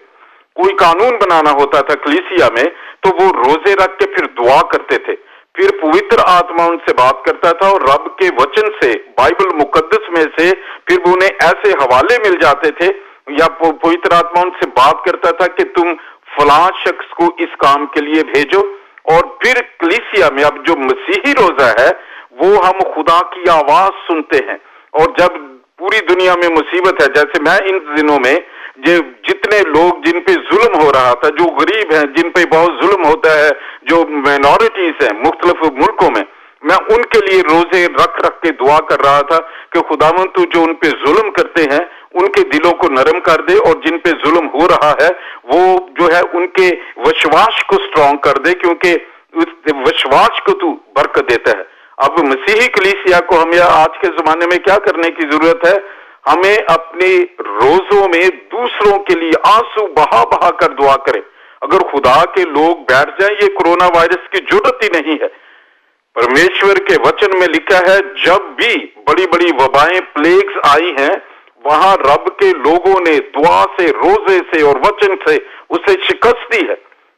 कोई कानून बनाना होता था कलीसिया में, तो वो रोजे रख के फिर दुआ करते थे, फिर पवित्र आत्मा उनसे बात करता था और रब के वचन से, बाइबल मुकद्दस में से फिर उन्हें ऐसे हवाले मिल जाते थे, या पवित्र आत्मा उनसे बात करता था कि तुम फलां शख्स को इस काम के लिए भेजो। और फिर कलीसिया में अब जो मसीही रोजा है वो हम खुदा की आवाज सुनते हैं। और जब पूरी दुनिया में मुसीबत है, जैसे मैं इन दिनों में जितने लोग जिन पे जुल्म हो रहा था, जो गरीब हैं, जिन पे बहुत जुल्म होता है, जो माइनॉरिटीज हैं मुख्तलिफ मुल्कों में, मैं उनके लिए रोजे रख के दुआ कर रहा था कि खुदावंद तू जो उन पे जुल्म करते हैं उनके दिलों को नरम कर दे, और जिन पे जुल्म हो रहा है वो जो है उनके विश्वास को स्ट्रॉन्ग कर दे, क्योंकि उस विश्वास को तू बरकत देता है। अब मसीही कलीसिया को हमें आज के जमाने में क्या करने की जरूरत है? हमें अपने रोजों में दूसरों के लिए आंसू बहा बहा कर दुआ करें। अगर खुदा के लोग बैठ जाएं, ये कोरोना वायरस की जरूरत ही नहीं है। परमेश्वर के वचन में लिखा है, जब भी बड़ी बड़ी वबाएं, प्लेग्स आई हैं, वहां रब के लोगों ने दुआ से, रोजे से और वचन से उसे शिकस्त दी है।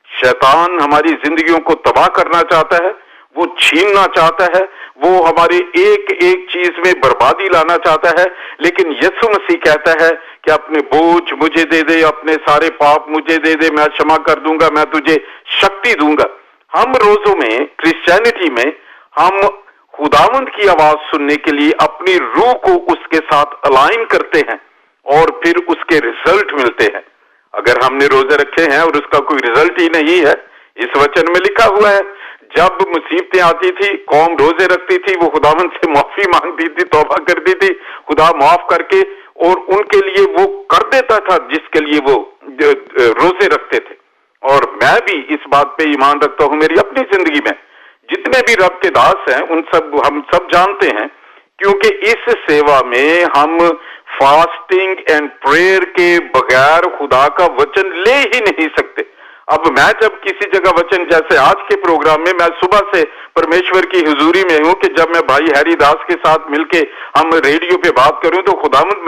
शैतान हमारी जिंदगियों को तबाह करना चाहता है, वो छीनना चाहता है, वो हमारी एक एक चीज में बर्बादी लाना चाहता है, लेकिन यीशु मसीह कहता है कि अपने बोझ मुझे दे दे, अपने सारे पाप मुझे दे दे, मैं क्षमा कर दूंगा, मैं तुझे शक्ति दूंगा। हम रोजों में, क्रिश्चियनिटी में, हम खुदावंद की आवाज सुनने के लिए अपनी रूह को उसके साथ अलाइन करते हैं और फिर उसके रिजल्ट मिलते हैं। अगर हमने रोजे रखे हैं और उसका कोई रिजल्ट ही नहीं है, इस वचन में लिखा हुआ है, जब मुसीबतें आती थी, कौम रोजे रखती थी, वो खुदावंद से माफी मांगती थी, तौबा करती थी, खुदा माफ करके और उनके लिए वो कर देता था जिसके लिए वो रोजे रखते थे। और मैं भी इस बात पे ईमान रखता हूं, मेरी अपनी जिंदगी में जितने भी रब के दास हैं हम सब जानते हैं, क्योंकि इस सेवा में हम फास्टिंग एंड प्रेयर के बगैर खुदा का वचन ले ही नहीं सकते। अब मैं जब किसी जगह वचन, जैसे आज के प्रोग्राम में, मैं सुबह से परमेश्वर की हुजूरी में हूं कि जब मैं भाई हैरी दास के साथ मिलके हम रेडियो पे बात करूं तो खुदावंद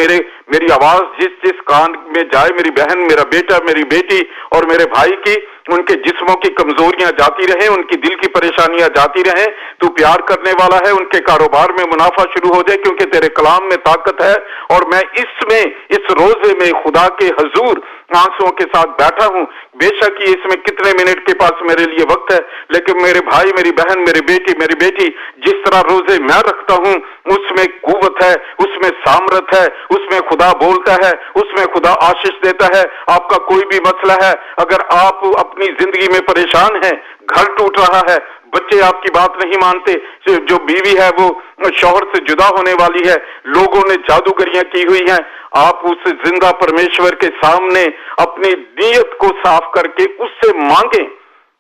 मेरी आवाज जिस कान में जाए, मेरी बहन, मेरा बेटा, मेरी बेटी और मेरे भाई की, उनके जिस्मों की कमजोरियां जाती रहे, उनकी दिल की परेशानियां जाती रहे। तू प्यार करने वाला है, उनके कारोबार में मुनाफा शुरू हो जाए, क्योंकि तेरे कलाम में ताकत है। और मैं इस रोजे में खुदा के हजूर आंसुओं के साथ बैठा हूं। बेशक ही इसमें कितने मिनट के पास मेरे लिए वक्त है, लेकिन मेरे भाई, मेरी बहन, मेरी बेटी, जिस तरह रोजे मैं रखता हूं, उसमें कुव्वत है, उसमें सामर्थ है, उसमें खुदा बोलता है, उसमें खुदा आशीष देता है। आपका कोई भी मसला है, अगर आप अपनी जिंदगी में परेशान हैं, घर टूट रहा है, बच्चे आपकी बात नहीं मानते, जो बीवी है वो शौहर से जुदा होने वाली है, लोगों ने जादूगरियां की हुई हैं, आप उस जिंदा परमेश्वर के सामने अपनी नीयत को साफ करके उससे मांगें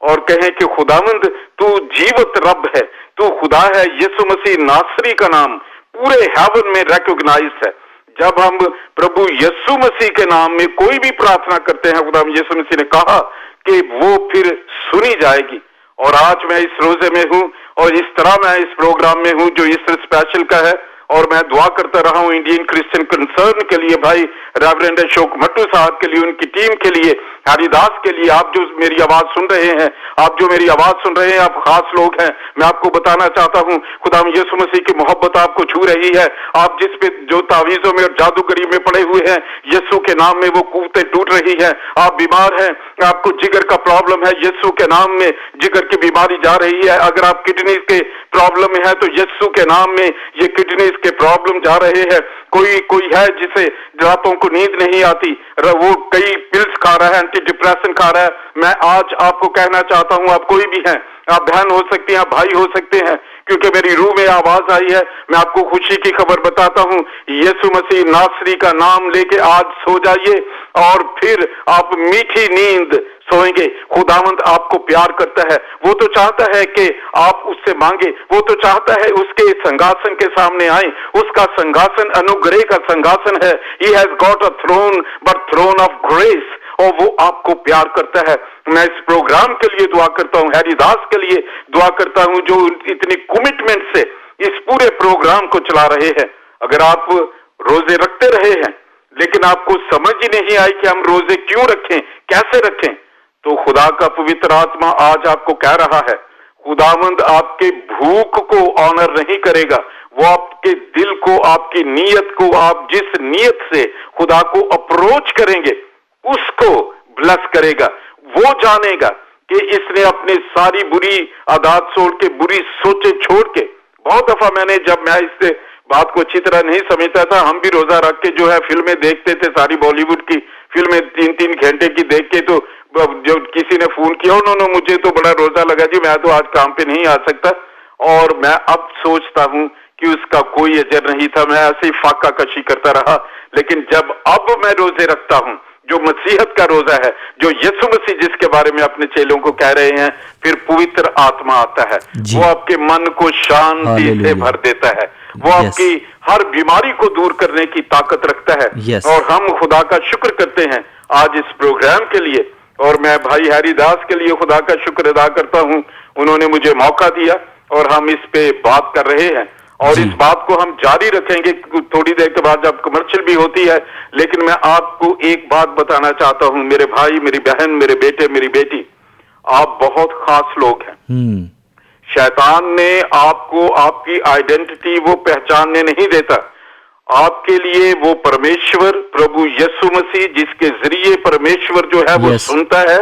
और कहें कि खुदावंद तू जीवत रब है, तू खुदा है। यीशु मसीह नासरी का नाम पूरे हेवन में रिकॉग्नाइज है। जब हम प्रभु यीशु मसीह के नाम में कोई भी प्रार्थना करते हैं, खुदा यीशु मसीह ने कहा कि वो फिर सुनी जाएगी। और आज मैं इस रोजे में हूं और इस तरह मैं इस प्रोग्राम में हूं जो ईस्टर स्पेशल का है, और मैं दुआ करता रहा हूं इंडियन क्रिश्चियन कंसर्न के लिए, भाई रेवरेंड अशोक मट्टू साहब के लिए, उनकी टीम के लिए, हरिदास के लिए। आप जो मेरी आवाज सुन रहे हैं, आप खास लोग हैं। मैं आपको बताना चाहता हूं, खुदा यीशु मसीह की मोहब्बत आपको छू रही है। आप जिस पे जो तावीजों में और जादूगरी में पड़े हुए हैं, यीशु के नाम में वो कुव्वतें टूट रही हैं। आप बीमार हैं, आपको जिगर का प्रॉब्लम है, यीशु के नाम में जिगर की बीमारी जा रही है। अगर आप किडनी के प्रॉब्लम में है तो यीशु के नाम में ये किडनी के प्रॉब्लम जा रहे हैं। कोई है जिसे रातों को नींद नहीं आती, वो कई पिल्स खा रहा है, एंटी डिप्रेशन खा रहा है। मैं आज आपको कहना चाहता हूं, आप कोई भी हैं, आप बहन हो सकती हैं, आप भाई हो सकते हैं, क्योंकि मेरी रूह में आवाज आई है। मैं आपको खुशी की खबर बताता हूं, यीशु मसीह नासरी का नाम लेके आज सो जाइए और फिर आप मीठी नींद सोएंगे। खुदावंद आपको प्यार करता है, वो तो चाहता है कि आप उससे मांगे, वो तो चाहता है उसके संगासन के सामने आए। उसका संगासन अनुग्रह का संगासन है। He has got a throne, but throne of grace, और वो आपको प्यार करता है। मैं इस प्रोग्राम के लिए दुआ करता हूँ, हैरीदास के लिए दुआ करता हूँ, जो इतनी कमिटमेंट से इस पूरे प्रोग्राम को चला रहे हैं। अगर आप रोजे रखते रहे हैं लेकिन आपको समझ ही नहीं आई कि हम रोजे क्यों रखें, कैसे रखें, तो खुदा का पवित्र आत्मा आज आपको कह रहा है, खुदावंद आपके भूख को ऑनर नहीं करेगा, वो आपके दिल को, आपकी नीयत को, आप जिस नीयत से खुदा को अप्रोच करेंगे उसको ब्लेस करेगा। वो जानेगा कि इसने अपनी सारी बुरी आदत छोड़ के, बुरी सोचे छोड़ के। बहुत दफा जब मैं इस बात को अच्छी तरह नहीं समझता था, हम भी रोजा रख के जो है फिल्में देखते थे, सारी बॉलीवुड की फिल्में 3-3 घंटे की देख के, तो जब किसी ने फोन किया, उन्होंने मुझे तो बड़ा रोजा लगा जी, मैं तो आज काम पे नहीं आ सकता। और मैं अब सोचता हूं कि उसका कोई अजर नहीं था, मैं ऐसे ही फाका कशी करता रहा। लेकिन जब अब मैं रोजे रखता हूं, जो मसीहत का रोजा है, जो यीशु मसीह जिसके बारे में अपने चेलों को कह रहे हैं, फिर पवित्र आत्मा आता है, वो आपके मन को शांति से भर देता है, वो आपकी हर बीमारी को दूर करने की ताकत रखता है। और हम खुदा का शुक्र करते हैं आज इस प्रोग्राम के लिए, और मैं भाई हरिदास के लिए खुदा का शुक्र अदा करता हूँ, उन्होंने मुझे मौका दिया और हम इस पे बात कर रहे हैं और इस बात को हम जारी रखेंगे। थोड़ी देर के बाद जब कमर्शियल भी होती है, लेकिन मैं आपको एक बात बताना चाहता हूँ, मेरे भाई, मेरी बहन, मेरे बेटे, मेरी बेटी, आप बहुत खास लोग हैं। शैतान ने आपको आपकी आइडेंटिटी वो पहचानने नहीं देता। आपके लिए वो परमेश्वर प्रभु यीशु मसीह जिसके जरिए परमेश्वर जो है वो सुनता है,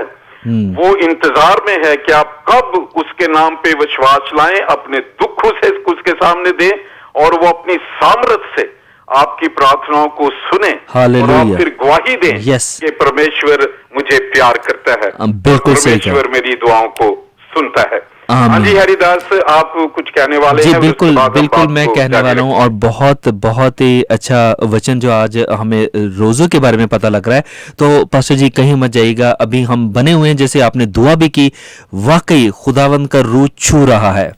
वो इंतजार में है कि आप कब उसके नाम पे विश्वास लाएं, अपने दुख से उसके सामने दें और वो अपनी सामर्थ से आपकी प्रार्थनाओं को सुने और आप फिर गवाही दें कि परमेश्वर मुझे प्यार करता है, परमेश्वर मेरी दुआओं को सुनता है। हाँ जी हरिदास, आप कुछ कहने वाले हैं? बिल्कुल बिल्कुल, मैं कहने वाला हूँ, और बहुत बहुत ही अच्छा वचन जो आज हमें रोज़ों के बारे में पता लग रहा है। तो पास्टर जी कहीं मत जाइएगा, अभी हम बने हुए हैं, जैसे आपने दुआ भी की, वाकई खुदावंद का रूह छू रहा है।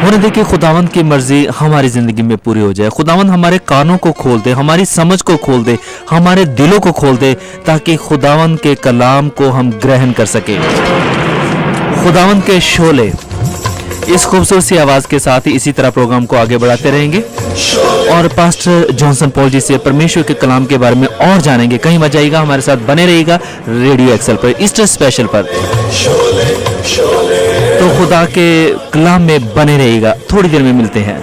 होने देखिए खुदावंद की मर्जी हमारी जिंदगी में पूरी हो जाए। खुदावंद हमारे कानों को खोल दे, हमारी समझ को खोल दे, हमारे दिलों को खोल दे, ताकि खुदावंद के कलाम को हम ग्रहण कर सके। खुदावंद के शोले इस खूबसूरत सी आवाज के साथ ही इसी तरह प्रोग्राम को आगे बढ़ाते रहेंगे और पास्टर जॉनसन पॉल जी से परमेश्वर के कलाम के बारे में और जानेंगे। कहीं मत जाइएगा, हमारे साथ बने रहिएगा रेडियो एक्सेल पर, ईस्टर स्पेशल पर। तो खुदा के कलाम में बने रहिएगा, थोड़ी देर में मिलते हैं।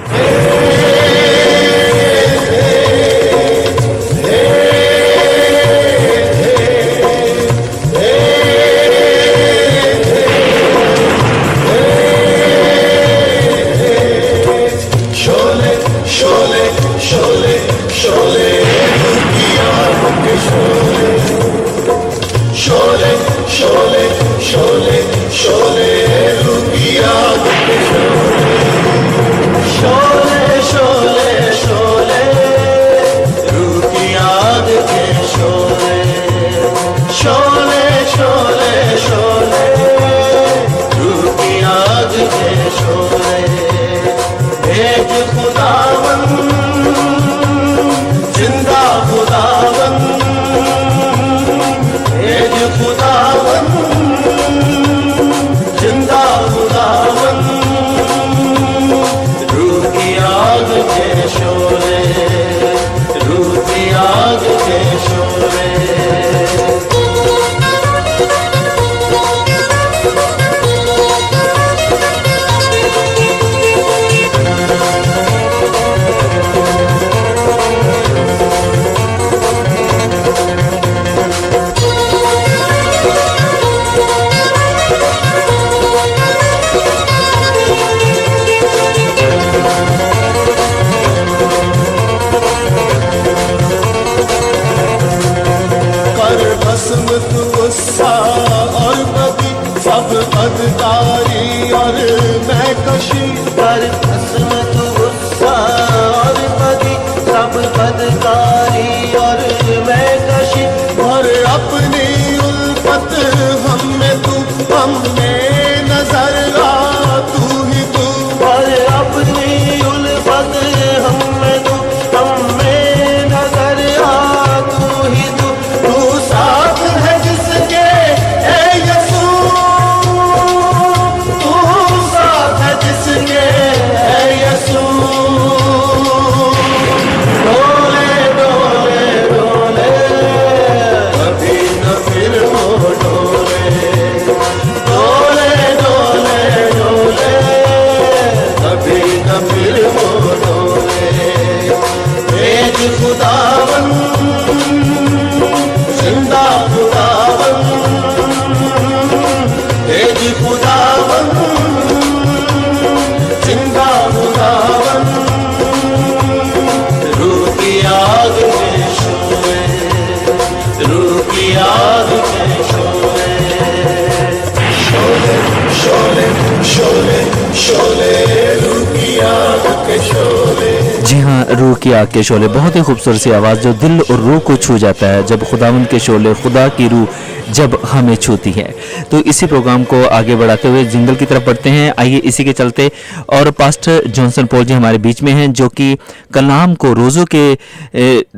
हाँ, रूह की आग के शोले, बहुत ही खूबसूरत सी आवाज़ जो दिल और रूह को छू जाता है जब खुदावंद के शोले, खुदा की रूह जब हमें छूती है। तो इसी प्रोग्राम को आगे बढ़ाते हुए जिंगल की तरफ बढ़ते हैं। आइए इसी के चलते, और पास्टर जॉनसन पॉल जी हमारे बीच में हैं जो कि कलाम को रोज़ों के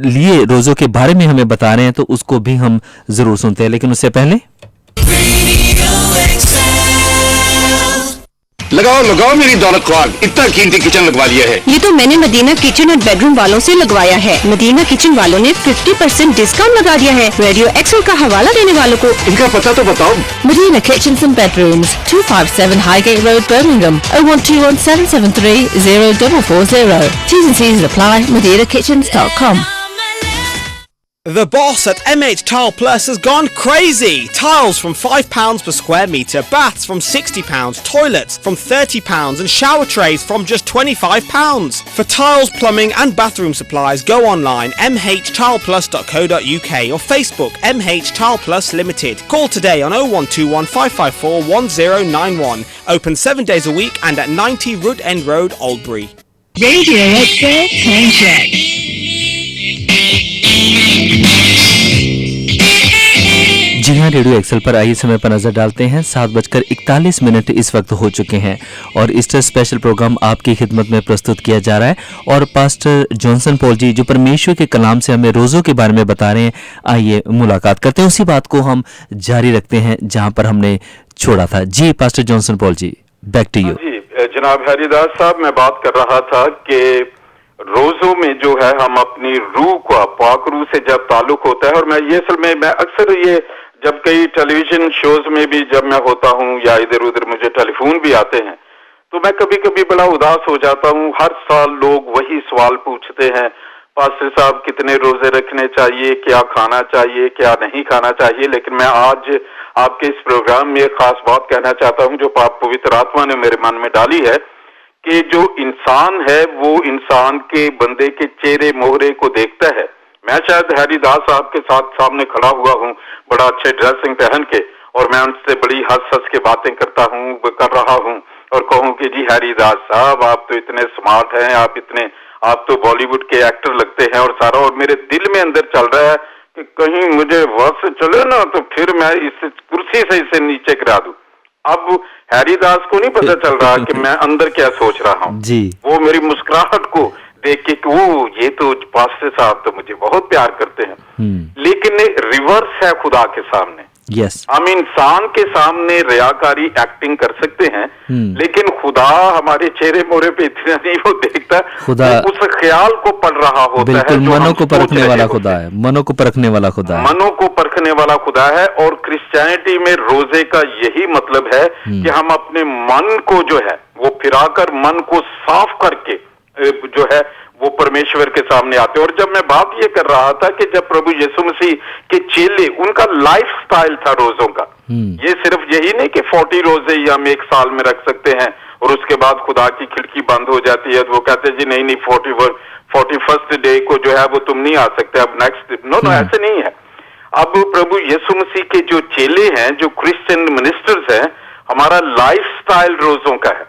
लिए, रोज़ों के बारे में हमें बता रहे हैं, तो उसको भी हम ज़रूर सुनते हैं। लेकिन उससे पहले लगाओ लगाओ मेरी दौलत को आग, इतना कीमती किचन लगवा लिया है। ये तो मैंने मदीना किचन एंड बेडरूम वालों से लगवाया है। मदीना किचन वालों ने 50% डिस्काउंट लगा दिया है। रेडियो एक्सेल का हवाला देने वालों को इनका पता तो बताओ। Medina Kitchens and Bedrooms, 257 Highgate Road, Birmingham, 01217730440. T's and C's apply. MedinaKitchens.com. The boss at MH Tile Plus has gone crazy! Tiles from £5 per square metre, baths from £60, toilets from £30 and shower trays from just £25. For tiles, plumbing and bathroom supplies, go online mhtileplus.co.uk or Facebook MH Tile Plus Limited. Call today on 0121 554 1091. Open 7 days a week and at 90 Rood End Road, Albury. Radio Extra Time Check. जी हाँ, रेडियो एक्सेल पर आइए समय पर नजर डालते हैं। 7:41 इस वक्त हो चुके हैं और ईस्टर स्पेशल प्रोग्राम आपकी खिदमत में प्रस्तुत किया जा रहा है। और पास्टर जॉनसन पॉल जी जो परमेश्वर के कलाम से हमें रोज़ों के बारे में बता रहे हैं, आइए मुलाकात करते हैं। उसी बात को हम जारी रखते हैं जहाँ पर हमने छोड़ा था। जी pastor Johnson Paul ji, back to you. जी जनाब हरिदास साहब, मैं बात कर रहा था कि रोजों में जो है हम अपनी रूह को, पाक रूह से जब ताल्लुक होता है, और मैं ये असल में मैं अक्सर ये जब कई टेलीविजन शोज में भी जब मैं होता हूँ या इधर उधर मुझे टेलीफोन भी आते हैं, तो मैं कभी कभी बड़ा उदास हो जाता हूँ। हर साल लोग वही सवाल पूछते हैं, पास्टर साहब कितने रोजे रखने चाहिए, क्या खाना चाहिए, क्या नहीं खाना चाहिए। लेकिन मैं आज आपके इस प्रोग्राम में एक खास बात कहना चाहता हूँ जो पवित्र आत्मा ने मेरे मन में डाली है कि जो इंसान है वो इंसान के बंदे के चेहरे मोहरे को देखता है। मैं शायद हरिदास साहब के साथ सामने खड़ा हुआ हूँ बड़ा अच्छे ड्रेसिंग पहन के, और मैं उनसे बड़ी हंस हंस के बातें कर रहा हूँ और कहूँ कि जी हरिदास साहब आप तो इतने स्मार्ट हैं, आप तो बॉलीवुड के एक्टर लगते हैं और सारा, और मेरे दिल में अंदर चल रहा है कि कहीं मुझे वश चले ना तो फिर मैं इस कुर्सी से इसे नीचे गिरा दूं। अब हैरीदास को नहीं पता चल रहा कि मैं अंदर क्या सोच रहा हूँ जी। वो मेरी मुस्कुराहट को देख के कि वो ये तो पास्टर साहब तो मुझे बहुत प्यार करते हैं, लेकिन रिवर्स है खुदा के सामने। हम इंसान के सामने रियाकारी एक्टिंग कर सकते हैं, लेकिन खुदा हमारे चेहरे मोहरे पे इतना नहीं वो देखता, खुदा उस ख्याल को पढ़ रहा होता है। मनो को परखने वाला खुदा है, मनो को परखने वाला खुदा है, मनो को परखने वाला खुदा है। और क्रिश्चियनिटी में रोजे का यही मतलब है कि हम अपने मन को जो है वो फिराकर मन को साफ करके जो है वो परमेश्वर के सामने आते। और जब मैं बात ये कर रहा था कि जब प्रभु यीशु मसीह के चेले, उनका लाइफ स्टाइल था रोजों का, ये सिर्फ यही नहीं कि 40 रोजे ही हम एक साल में रख सकते हैं और उसके बाद खुदा की खिड़की बंद हो जाती है तो वो कहते हैं जी नहीं 41st डे को जो है वो तुम नहीं आ सकते, अब नेक्स्ट। नो ऐसे नहीं है। अब प्रभु यीशु मसीह के जो चेले हैं, जो क्रिश्चियन मिनिस्टर्स हैं, हमारा लाइफ स्टाइल रोजों का है।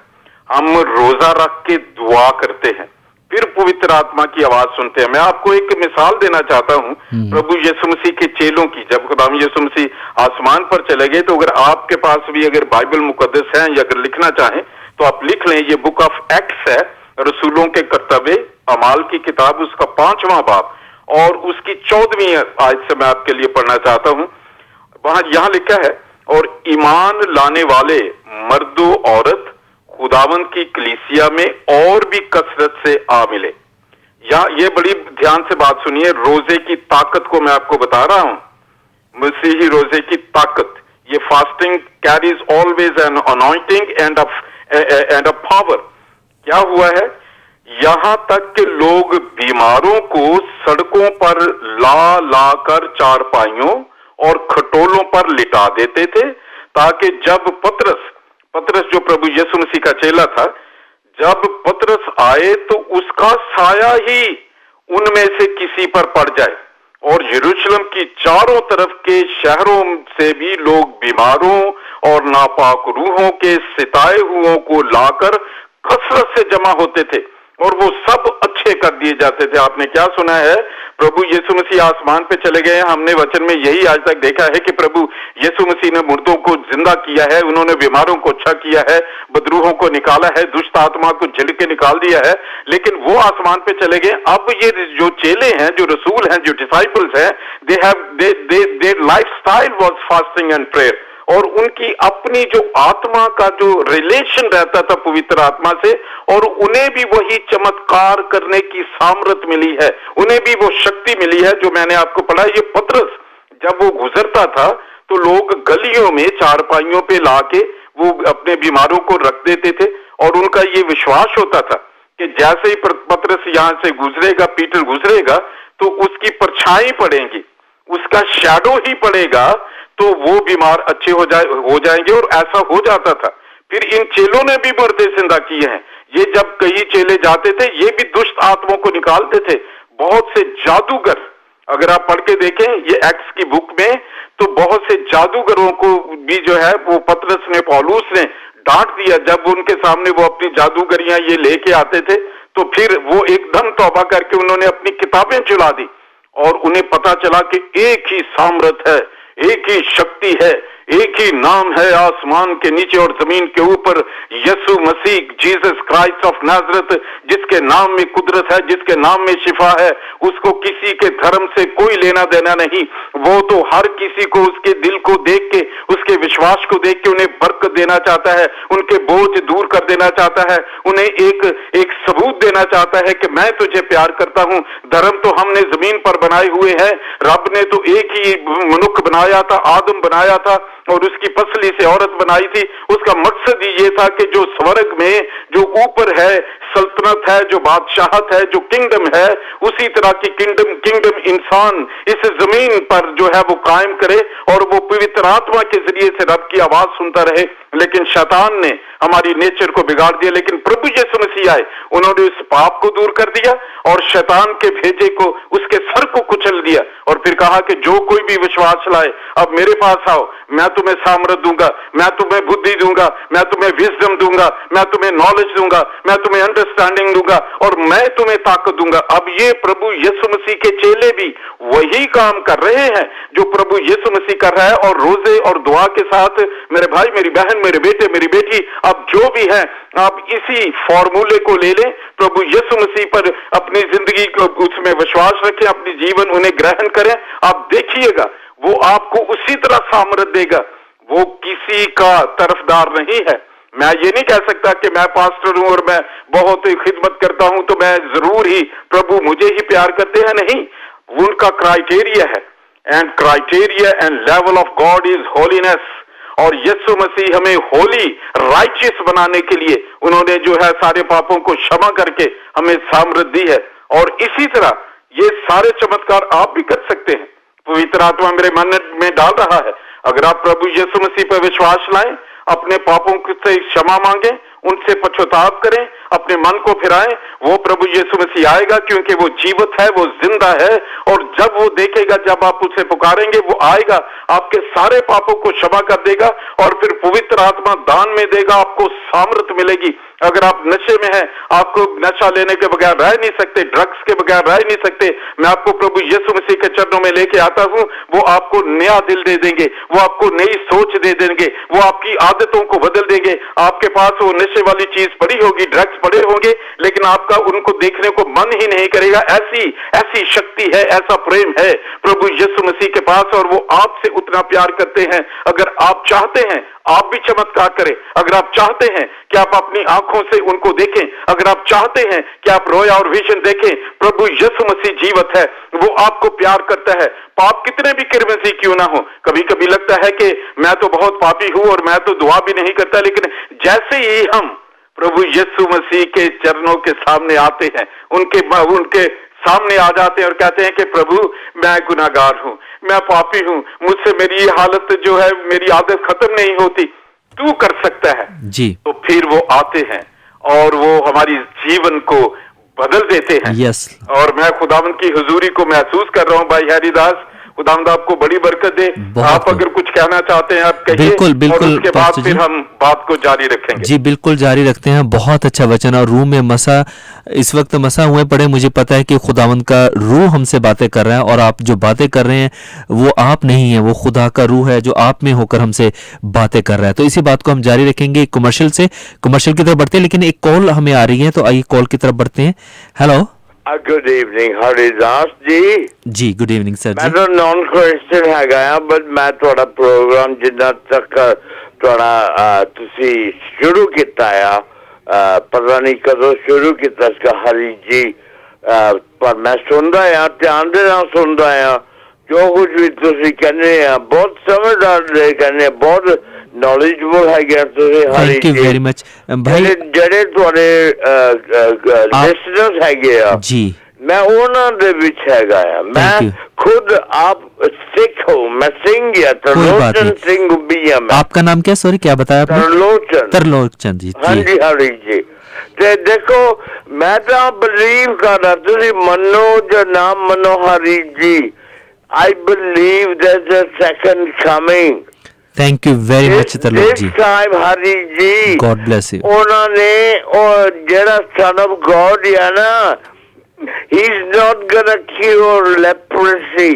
हम रोजा रख के दुआ करते हैं, फिर पवित्र आत्मा की आवाज सुनते हैं। मैं आपको एक मिसाल देना चाहता हूँ प्रभु यीशु मसीह के चेलों की। जब खुदाम यीशु मसीह आसमान पर चले गए तो अगर आपके पास भी अगर बाइबल मुकद्दस है या अगर लिखना चाहें तो आप लिख लें। ये बुक ऑफ एक्ट्स है, रसूलों के कर्तव्य अमाल की किताब, उसका 5वां बाब और उसकी 14वीं आयत से मैं आपके लिए पढ़ना चाहता हूँ। वहां यहां लिखा है, और ईमान लाने वाले मर्दो औरत खुदावंद की कलीसिया में और भी कसरत से आ मिले। या ये बड़ी ध्यान से बात सुनिए, रोजे की ताकत को मैं आपको बता रहा हूं। मसीही रोजे की ताकत, ये fasting carries always an anointing and a power. क्या हुआ है, यहां तक कि लोग बीमारों को सड़कों पर ला कर चारपाइयों और खटोलों पर लिटा देते थे, ताकि जब पतरस जो प्रभु यीशु मसीह का चेला था, जब पतरस आए तो उसका साया ही उनमें से किसी पर पड़ जाए। और यरूशलेम की चारों तरफ के शहरों से भी लोग बीमारों और नापाक रूहों के सिताए हुओं को लाकर कसरत से जमा होते थे और वो सब अच्छे कर दिए जाते थे। आपने क्या सुना है, प्रभु यीशु मसीह आसमान पे चले गए। हमने वचन में यही आज तक देखा है कि प्रभु यीशु मसीह ने मुर्दों को जिंदा किया है, उन्होंने बीमारों को अच्छा किया है, बदरूहों को निकाला है, दुष्ट आत्मा को झिल के निकाल दिया है, लेकिन वो आसमान पे चले गए। अब ये जो चेले हैं, जो रसूल हैं, जो डिसाइपल्स हैं, there lifestyle was fasting and prayer, और उनकी अपनी जो आत्मा का जो रिलेशन रहता था पवित्र आत्मा से, और उन्हें भी वही चमत्कार करने की सामर्थ मिली है, उन्हें भी वो शक्ति मिली है जो मैंने आपको पढ़ा। ये पतरस जब वो गुजरता था तो लोग गलियों में चारपाइयों पे लाके वो अपने बीमारों को रख देते थे, और उनका ये विश्वास होता था कि जैसे ही पतरस यहाँ से गुजरेगा, पीटर गुजरेगा, तो उसकी परछाई पड़ेगी, उसका शैडो ही पड़ेगा, तो वो बीमार अच्छे हो जाएंगे, और ऐसा हो जाता था। फिर इन चेलों ने भी मुर्दे जिंदा किए हैं। ये जब कई चेले जाते थे, ये भी दुष्ट आत्माओं को निकालते थे। बहुत से जादूगर, अगर आप पढ़ के देखें ये एक्ट्स की बुक में, तो बहुत से जादूगरों को भी जो है वो पतरस ने, पौलुस ने डांट दिया। जब उनके सामने वो अपनी जादूगरियां ये लेके आते थे, तो फिर वो एकदम तौबा करके उन्होंने अपनी किताबें चुरा दी, और उन्हें पता चला कि एक ही सामर्थ है, एक ही शक्ति है, एक ही नाम है आसमान के नीचे और जमीन के ऊपर, यीशु मसीह, जीसस क्राइस्ट ऑफ नाजरत, जिसके नाम में कुदरत है, जिसके नाम में शिफा है। उसको किसी के धर्म से कोई लेना देना नहीं। वो तो हर किसी को उसके दिल को देख के, उसके विश्वास को देख के उन्हें बरकत देना चाहता है, उनके बोझ दूर कर देना चाहता है, उन्हें एक सबूत देना चाहता है कि मैं तुझे प्यार करता हूं। धर्म तो हमने जमीन पर बनाए हुए हैं, रब ने तो एक ही मनुष्य बनाया था, आदम बनाया था, और उसकी पसली से औरत बनाई थी। उसका मकसद ही ये था कि जो स्वर्ग में जो ऊपर है, सल्तनत है, जो बादशाहत है, जो किंगडम है, उसी तरह की किंगडम इंसान इस जमीन पर जो है वो कायम करे, और वो पवित्र आत्मा के जरिए से रब की आवाज सुनता रहे। लेकिन शैतान ने हमारी नेचर को बिगाड़ दिया। लेकिन प्रभु यीशु मसीह आए, उन्होंने उस पाप को दूर कर दिया और शैतान के भेजे को, उसके सर को कुचल दिया, और फिर कहा कि जो कोई भी विश्वास लाए, अब मेरे पास आओ, मैं तुम्हें सामर्थ दूंगा, मैं तुम्हें बुद्धि दूंगा, मैं तुम्हें विजडम दूंगा, मैं तुम्हें नॉलेज दूंगा, मैं तुम्हें अंडरस्टैंडिंग दूंगा, और मैं तुम्हें ताकत दूंगा। अब ये प्रभु यीशु मसीह के चेले भी वही काम कर रहे हैं जो प्रभु यीशु मसीह कर रहा है, और रोजे और दुआ के साथ मेरे भाई, मेरी बहन, मेरे बेटे, मेरी बेटी, अब जो भी है, आप इसी फॉर्मूले को ले लें, प्रभु यीशु मसीह पर अपनी जिंदगी को, उसमें विश्वास रखें, अपनी जीवन उन्हें ग्रहण करें। आप देखिएगा वो आपको उसी तरह सामर्थ देगा। वो किसी का तरफदार नहीं है। मैं ये नहीं कह सकता कि मैं पास्टर हूं और मैं बहुत खिदमत करता हूं तो मैं जरूर ही प्रभु मुझे ही प्यार करते हैं, नहीं। उनका क्राइटेरिया है, and criteria and level of God is holiness. और यीशु मसीह हमें होली, राइचियस बनाने के लिए उन्होंने जो है सारे पापों को क्षमा करके हमें सामर्थ दी है। और इसी तरह ये सारे चमत्कार आप भी कर सकते हैं। पवित्र आत्मा मेरे मन में डाल रहा है, अगर आप प्रभु यीशु मसीह पर विश्वास लाएं, अपने पापों से क्षमा मांगें, उनसे पश्चाताप करें, अपने मन को फिराएं, वो प्रभु यीशु मसीह आएगा, क्योंकि वो जीवित है, वो जिंदा है। और जब वो देखेगा, जब आप उसे पुकारेंगे, वो आएगा, आपके सारे पापों को क्षमा कर देगा, और फिर पवित्र आत्मा दान में देगा, आपको सामर्थ मिलेगी। अगर आप नशे में हैं, आपको नशा लेने के बगैर रह नहीं सकते, ड्रग्स के बगैर रह नहीं सकते, मैं आपको प्रभु यीशु मसीह के चरणों में लेके आता हूं। वो आपको नया दिल दे देंगे, वो आपको नई सोच दे देंगे, वो आपकी आदतों को बदल देंगे। आपके पास वो नशे वाली चीज पड़ी होगी, ड्रग्स पड़े होंगे, लेकिन आपका उनको देखने को मन ही नहीं करेगा। ऐसी शक्ति है, ऐसा प्रेम है प्रभु यीशु मसीह के पास, और वो आपसे उतना प्यार करते हैं। अगर आप चाहते हैं आप भी चमत्कार करें, अगर आप चाहते हैं कि आप अपनी आंखों से उनको देखें, अगर आप चाहते हैं कि आप रोया और विजन देखें, प्रभु यीशु मसीह जीवित है, वो आपको प्यार करता है। पाप कितने भी किरमसी क्यों ना हो, कभी कभी लगता है कि मैं तो बहुत पापी हूं और मैं तो दुआ भी नहीं करता, लेकिन जैसे ही हम प्रभु यीशु मसीह के चरणों के सामने आते हैं, उनके सामने आ जाते हैं और कहते हैं कि प्रभु मैं गुनाहगार हूं, मैं पापी हूं, मुझसे मेरी हालत जो है, मेरी आदत खत्म नहीं होती, तू कर सकता है जी। तो फिर वो आते हैं और वो हमारी जीवन को बदल देते हैं। यस। और मैं खुदावंद की हुजूरी को महसूस कर रहा हूं भाई हरिदास, खुदावंद आपको बड़ी बरकत दे। आप अगर कुछ कहना चाहते हैं आप कहिए। बिल्कुल बिल्कुल, और उसके बाद फिर हम बात को जारी रखेंगे। जी बिल्कुल जारी रखते हैं। बहुत अच्छा वचन, और रूह में मसा इस वक्त मसा हुए पड़े। मुझे पता है कि खुदावंद का रूह हमसे बातें कर रहा है, और आप जो बातें कर रहे हैं वो आप नहीं है, वो खुदा का रूह है जो आप में होकर हमसे बातें कर रहा है। तो इसी बात को हम जारी रखेंगे कमर्शियल की तरफ बढ़ते हैं, लेकिन एक कॉल हमें आ रही है, तो आइए कॉल की तरफ बढ़ते हैं। हेलो, गुड इवनिंग हरिदास जी। गुड इवनिंग सर जी। मैं तो नॉन क्रिश्चियन है, बट मैं थोड़ा प्रोग्राम जिन्ना तक थोड़ा तुसी शुरू किया है, पता नहीं कदों शुरू किया इसका हरी जी, पर मैं सुनता है, ध्यान दे रहा सुनता है, जो कुछ भी तुसी कहने बहुत समझदार कहने, बहुत नॉलेजेबल है गया तुसी हरी जी। थैंक यू वेरी मच भाई। ਜਿਹੜੇ ਤੁਹਾਡੇ ਲਿਸਨਰਸ ਹੈਗੇ ਆ जी, मैं ਉਹਨਾਂ ਦੇ ਵਿੱਚ ਹੈਗਾ ਆ, मैं खुद आप सिख हूँ, मैं सिंह या तरलोचन सिंह भी है। मैं आपका नाम क्या, सॉरी क्या बताया आपने? तरलोचन जी। हाँ जी हरी जी। ते देखो मैं तो बिलीव कर रहा, तुसी मनो जो ना मनो Hari ji, I believe there's a second coming। Thank you very much Tarlok ji. Time Hari ji, God bless you. उन्होंने और जेड़ा सन ऑफ गॉड है ना, he is not gonna cure leprosy,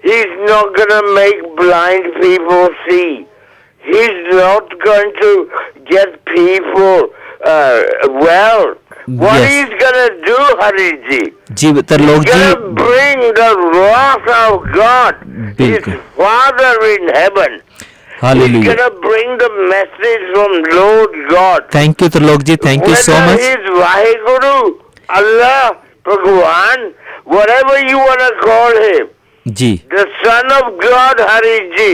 he is not gonna make blind people see, he is not going to get people well. What he's gonna do, Hari ji? Ji Tarlok ji, he's gonna bring the wrath of God, his Father in heaven। Hallelujah. He's gonna bring the message from Lord God। Thank you Tarlok ji, thank you so much। He's Vaheguru, Allah, Bhagwan, whatever you wanna call him, जी, the Son of God, Hari ji,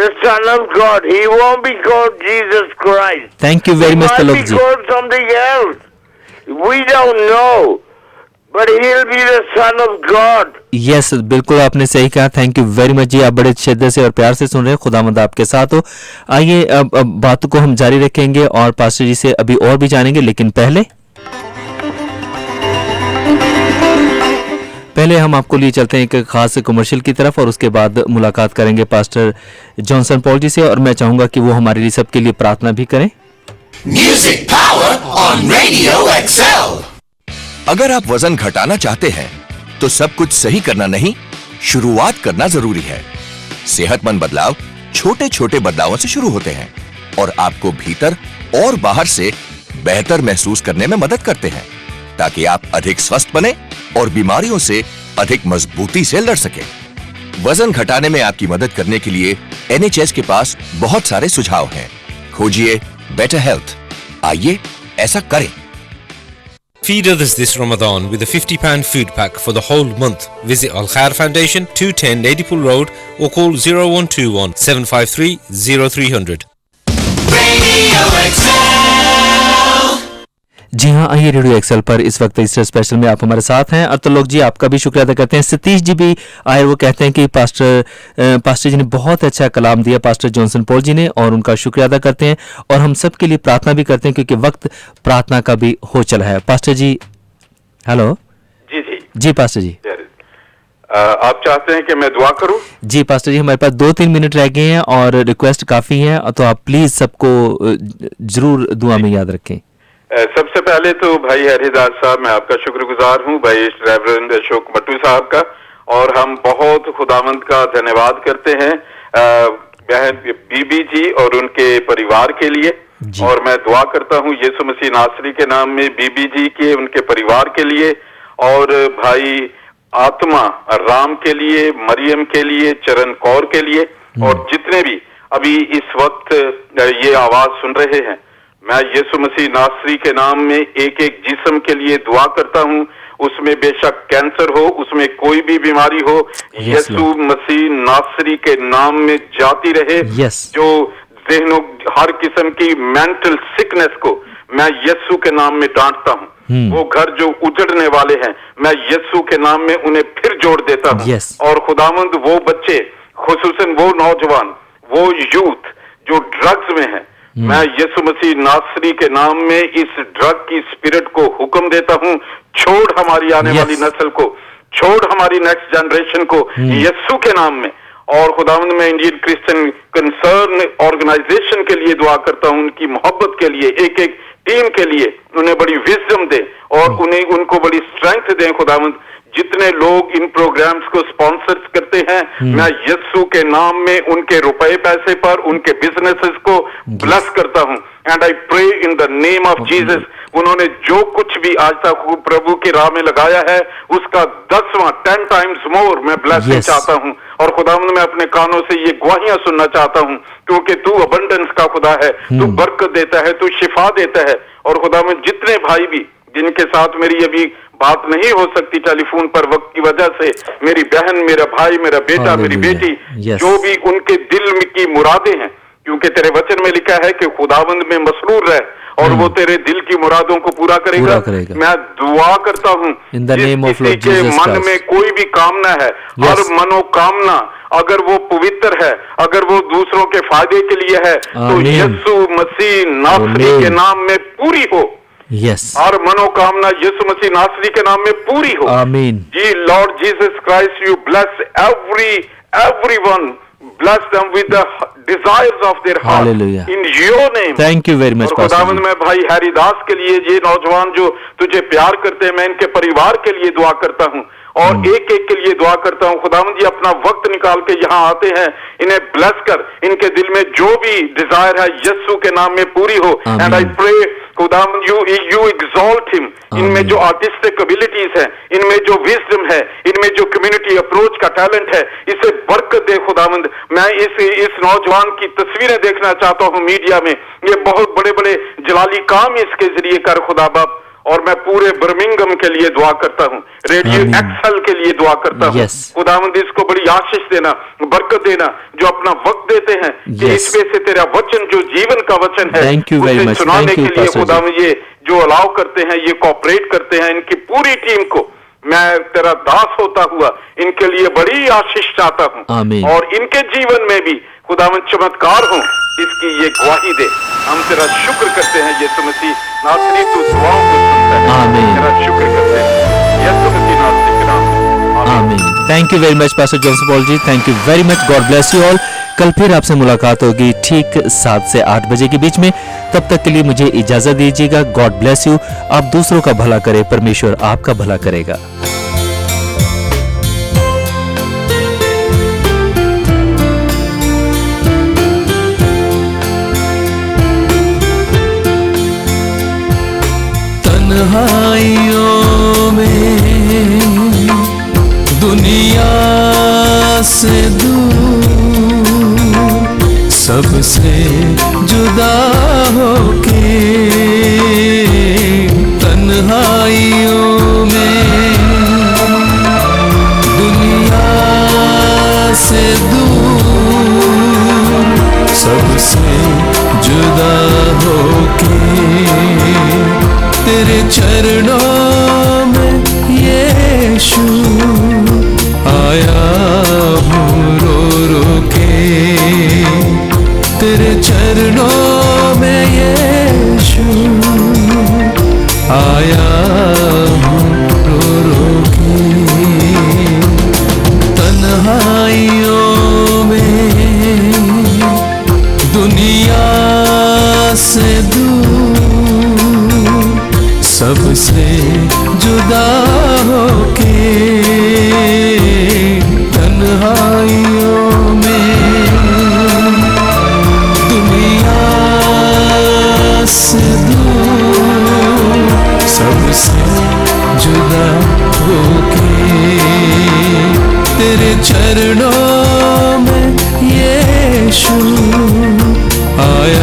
the Son of God, he won't be called Jesus Christ। Thank you very much Tarlok He जी। might be called something else, we don't know, but he'll be the Son of God। Yes बिल्कुल आपने सही कहा। थैंक यू वेरी मच जी, आप बड़े शिद्दत से और प्यार से सुन रहे हैं। खुदावंद आपके साथ हो। आइए अब बातों को हम जारी रखेंगे और पास्टर जी से अभी और भी जानेंगे, लेकिन पहले हम आपको लिए चलते हैं एक खास कमर्शियल की तरफ, और उसके बाद मुलाकात करेंगे पास्टर जॉनसन पॉल जी से, और मैं चाहूंगा कि वो हमारे लिए सबके लिए प्रार्थना भी करें। Music power on radio Excel. अगर आप वजन घटाना चाहते हैं तो सब कुछ सही करना नहीं, शुरुआत करना जरूरी है। सेहतमंद बदलाव छोटे छोटे बदलावों से शुरू होते हैं और आपको भीतर और बाहर से बेहतर महसूस करने में मदद करते हैं, ताकि आप अधिक स्वस्थ बने और बीमारियों से अधिक मजबूती से लड़ सके। वजन घटाने में आपकी मदद करने के लिए NHS के पास बहुत सारे सुझाव हैं। खोजिए बेटर हेल्थ, आइए ऐसा करें। Feed others this Ramadan with a £50 food pack for the whole month. Visit Al Khair Foundation, 210 Ladypool Road, or call 0121 753 0300. जी हाँ, आइए रेडियो एक्सेल पर इस वक्त ईस्टर स्पेशल में आप हमारे साथ हैं। और तरलोक जी आपका भी शुक्रिया अदा करते हैं। सतीश जी भी आए, वो कहते हैं कि पास्टर जी ने बहुत अच्छा कलाम दिया, पास्टर जॉनसन पॉल जी ने, और उनका शुक्रिया अदा करते हैं। और हम सब के लिए प्रार्थना भी करते हैं, क्योंकि वक्त प्रार्थना का भी हो चला है। पास्टर जी हेलो। जी जी जी पास्टर जी, आप चाहते हैं कि मैं दुआ करूं? जी पास्टर जी, हमारे पास 2-3 मिनट रह गए हैं और रिक्वेस्ट काफ़ी है, तो आप प्लीज़ सबको जरूर दुआ में याद रखें। सबसे पहले तो भाई हरिदास साहब, मैं आपका शुक्रगुजार हूं, भाई रेवरेंड अशोक मट्टू साहब का, और हम बहुत खुदावंद का धन्यवाद करते हैं बहन बीबी जी और उनके परिवार के लिए। और मैं दुआ करता हूं यीशु मसीह नासरी के नाम में बीबी जी के, उनके परिवार के लिए, और भाई आत्मा राम के लिए, मरियम के लिए, चरण कौर के लिए, और जितने भी अभी इस वक्त ये आवाज सुन रहे हैं, मैं यीशु मसीह नासरी के नाम में एक एक जिस्म के लिए दुआ करता हूं। उसमें बेशक कैंसर हो, उसमें कोई भी बीमारी हो, यीशु मसीह नासरी के नाम में जाती रहे। जो ज़हनों हर किस्म की मेंटल सिकनेस को मैं यीशु के नाम में डांटता हूं। वो घर जो उजड़ने वाले हैं, मैं यीशु के नाम में उन्हें फिर जोड़ देता हूं। और खुदावंद वो बच्चे, खुसूसन वो नौजवान, वो यूथ जो ड्रग्स में है, मैं यीशु मसीह नासरी के नाम में इस ड्रग की स्पिरिट को हुक्म देता हूं, छोड़ हमारी आने वाली नस्ल को, छोड़ हमारी नेक्स्ट जनरेशन को यीशु के नाम में। और खुदावंद मैं इंडियन क्रिश्चियन कंसर्न ऑर्गेनाइजेशन के लिए दुआ करता हूँ, उनकी मोहब्बत के लिए, एक एक टीम के लिए उन्हें बड़ी विजडम दे और उनको बड़ी स्ट्रेंथ दें खुदावंद। जितने लोग इन प्रोग्राम्स को स्पॉन्सर करते हैं, मैं यीशु के नाम में उनके रुपए पैसे पर, उनके बिजनेसेस को ब्लेस करता हूं। And I pray in the name of Jesus, उन्होंने जो कुछ भी आज तक प्रभु की राह में लगाया है उसका 10 टाइम्स मोर मैं ब्लेसिंग चाहता हूं। और खुदावंद मैं अपने कानों से ये गवाहियां सुनना चाहता हूं, क्योंकि तू अबंडेंस का खुदा है, तू बरकत देता है, तू शिफा देता है। और खुदावंद जितने भाई भी जिनके साथ मेरी अभी बात नहीं हो सकती टेलीफोन पर वक्त की वजह से, मेरी बहन, मेरा भाई, मेरा बेटा, मेरी बेटी, जो भी उनके दिल की मुरादें हैं, क्योंकि तेरे वचन में लिखा है कि खुदावंद में मसरूर रहे और वो तेरे दिल की मुरादों को पूरा करेगा। मैं दुआ करता हूँ किसी के मन में कोई भी कामना है, हर मनोकामना अगर वो पवित्र है, अगर वो दूसरों के फायदे के लिए है, तो यीशु मसीह नासरी के नाम में पूरी हो। और मनोकामना यीशु मसीह नासरी के नाम में पूरी हो। आमीन। जी Lord Jesus Christ, you bless everyone, bless them with the desires of their heart. Hallelujah. In your name. Thank you very much, और खुदावंद मैं भाई हैरीदास के लिए, ये नौजवान जो तुझे प्यार करते हैं, मैं इनके परिवार के लिए दुआ करता हूँ और एक एक के लिए दुआ करता हूँ। खुदावंद जी अपना वक्त निकाल के यहाँ आते हैं, इन्हें ब्लेस कर, इनके दिल में जो भी डिजायर है यीशु के नाम में पूरी हो। एंड आई प्रे खुदावंद यू एग्जॉल्ट हिम, इनमें जो आर्टिस्टिक एबिलिटीज है, इनमें जो विजडम है, इनमें जो कम्युनिटी अप्रोच का टैलेंट है, इसे बरकत दे खुदावंद। मैं इस नौजवान की तस्वीरें देखना चाहता हूँ मीडिया में, ये बहुत बड़े बड़े जलाली काम इसके जरिए कर खुदा बाप। और मैं पूरे बर्मिंगम के लिए दुआ करता हूँ, रेडियो एक्सल के लिए दुआ करता हूँ। खुदावंद इसको बड़ी आशीष देना, बरकत देना, जो अपना वक्त देते हैं कि इसमें से तेरा वचन जो जीवन का वचन है उसे सुनाने के लिए खुदावंद ये जो अलाउ करते हैं, ये कोऑपरेट करते हैं, इनकी पूरी टीम को मैं तेरा दास होता हुआ इनके लिए बड़ी आशीष चाहता हूँ और इनके जीवन में भी खुदावंद चमत्कार हो, इसकी ये गवाही दे। हम तेरा शुक्र करते हैं यीशु मसीह नासरी, तू दुआओं को सुनता है, तेरा शुक्र करते हैं यीशु मसीह नासरी के नाम में, आमीन। Thank you very much pastor Johnson Paul ji, thank you very much, God bless you all. कल फिर आपसे मुलाकात होगी ठीक 7 से 8 बजे के बीच में। तब तक के लिए मुझे इजाजत दीजिएगा। God bless you. आप दूसरों का भला करें, परमेश्वर आपका भला करेगा। तन्हाइयों में दुनिया से दूर, सबसे जुदा होके, तन्हाइयों में दुनिया से दूर, सबसे जुदा होके तेरे चरणों में यीशु आया हूँ रो रो के, तेरे चरणों में यीशु आया हूँ रो रो के। तन्हाइयों में दुनिया से सबसे जुदा होके, तन्हाइयों में दुनिया से दूर, सबसे जुदा होके तेरे चरणों में यीशु आया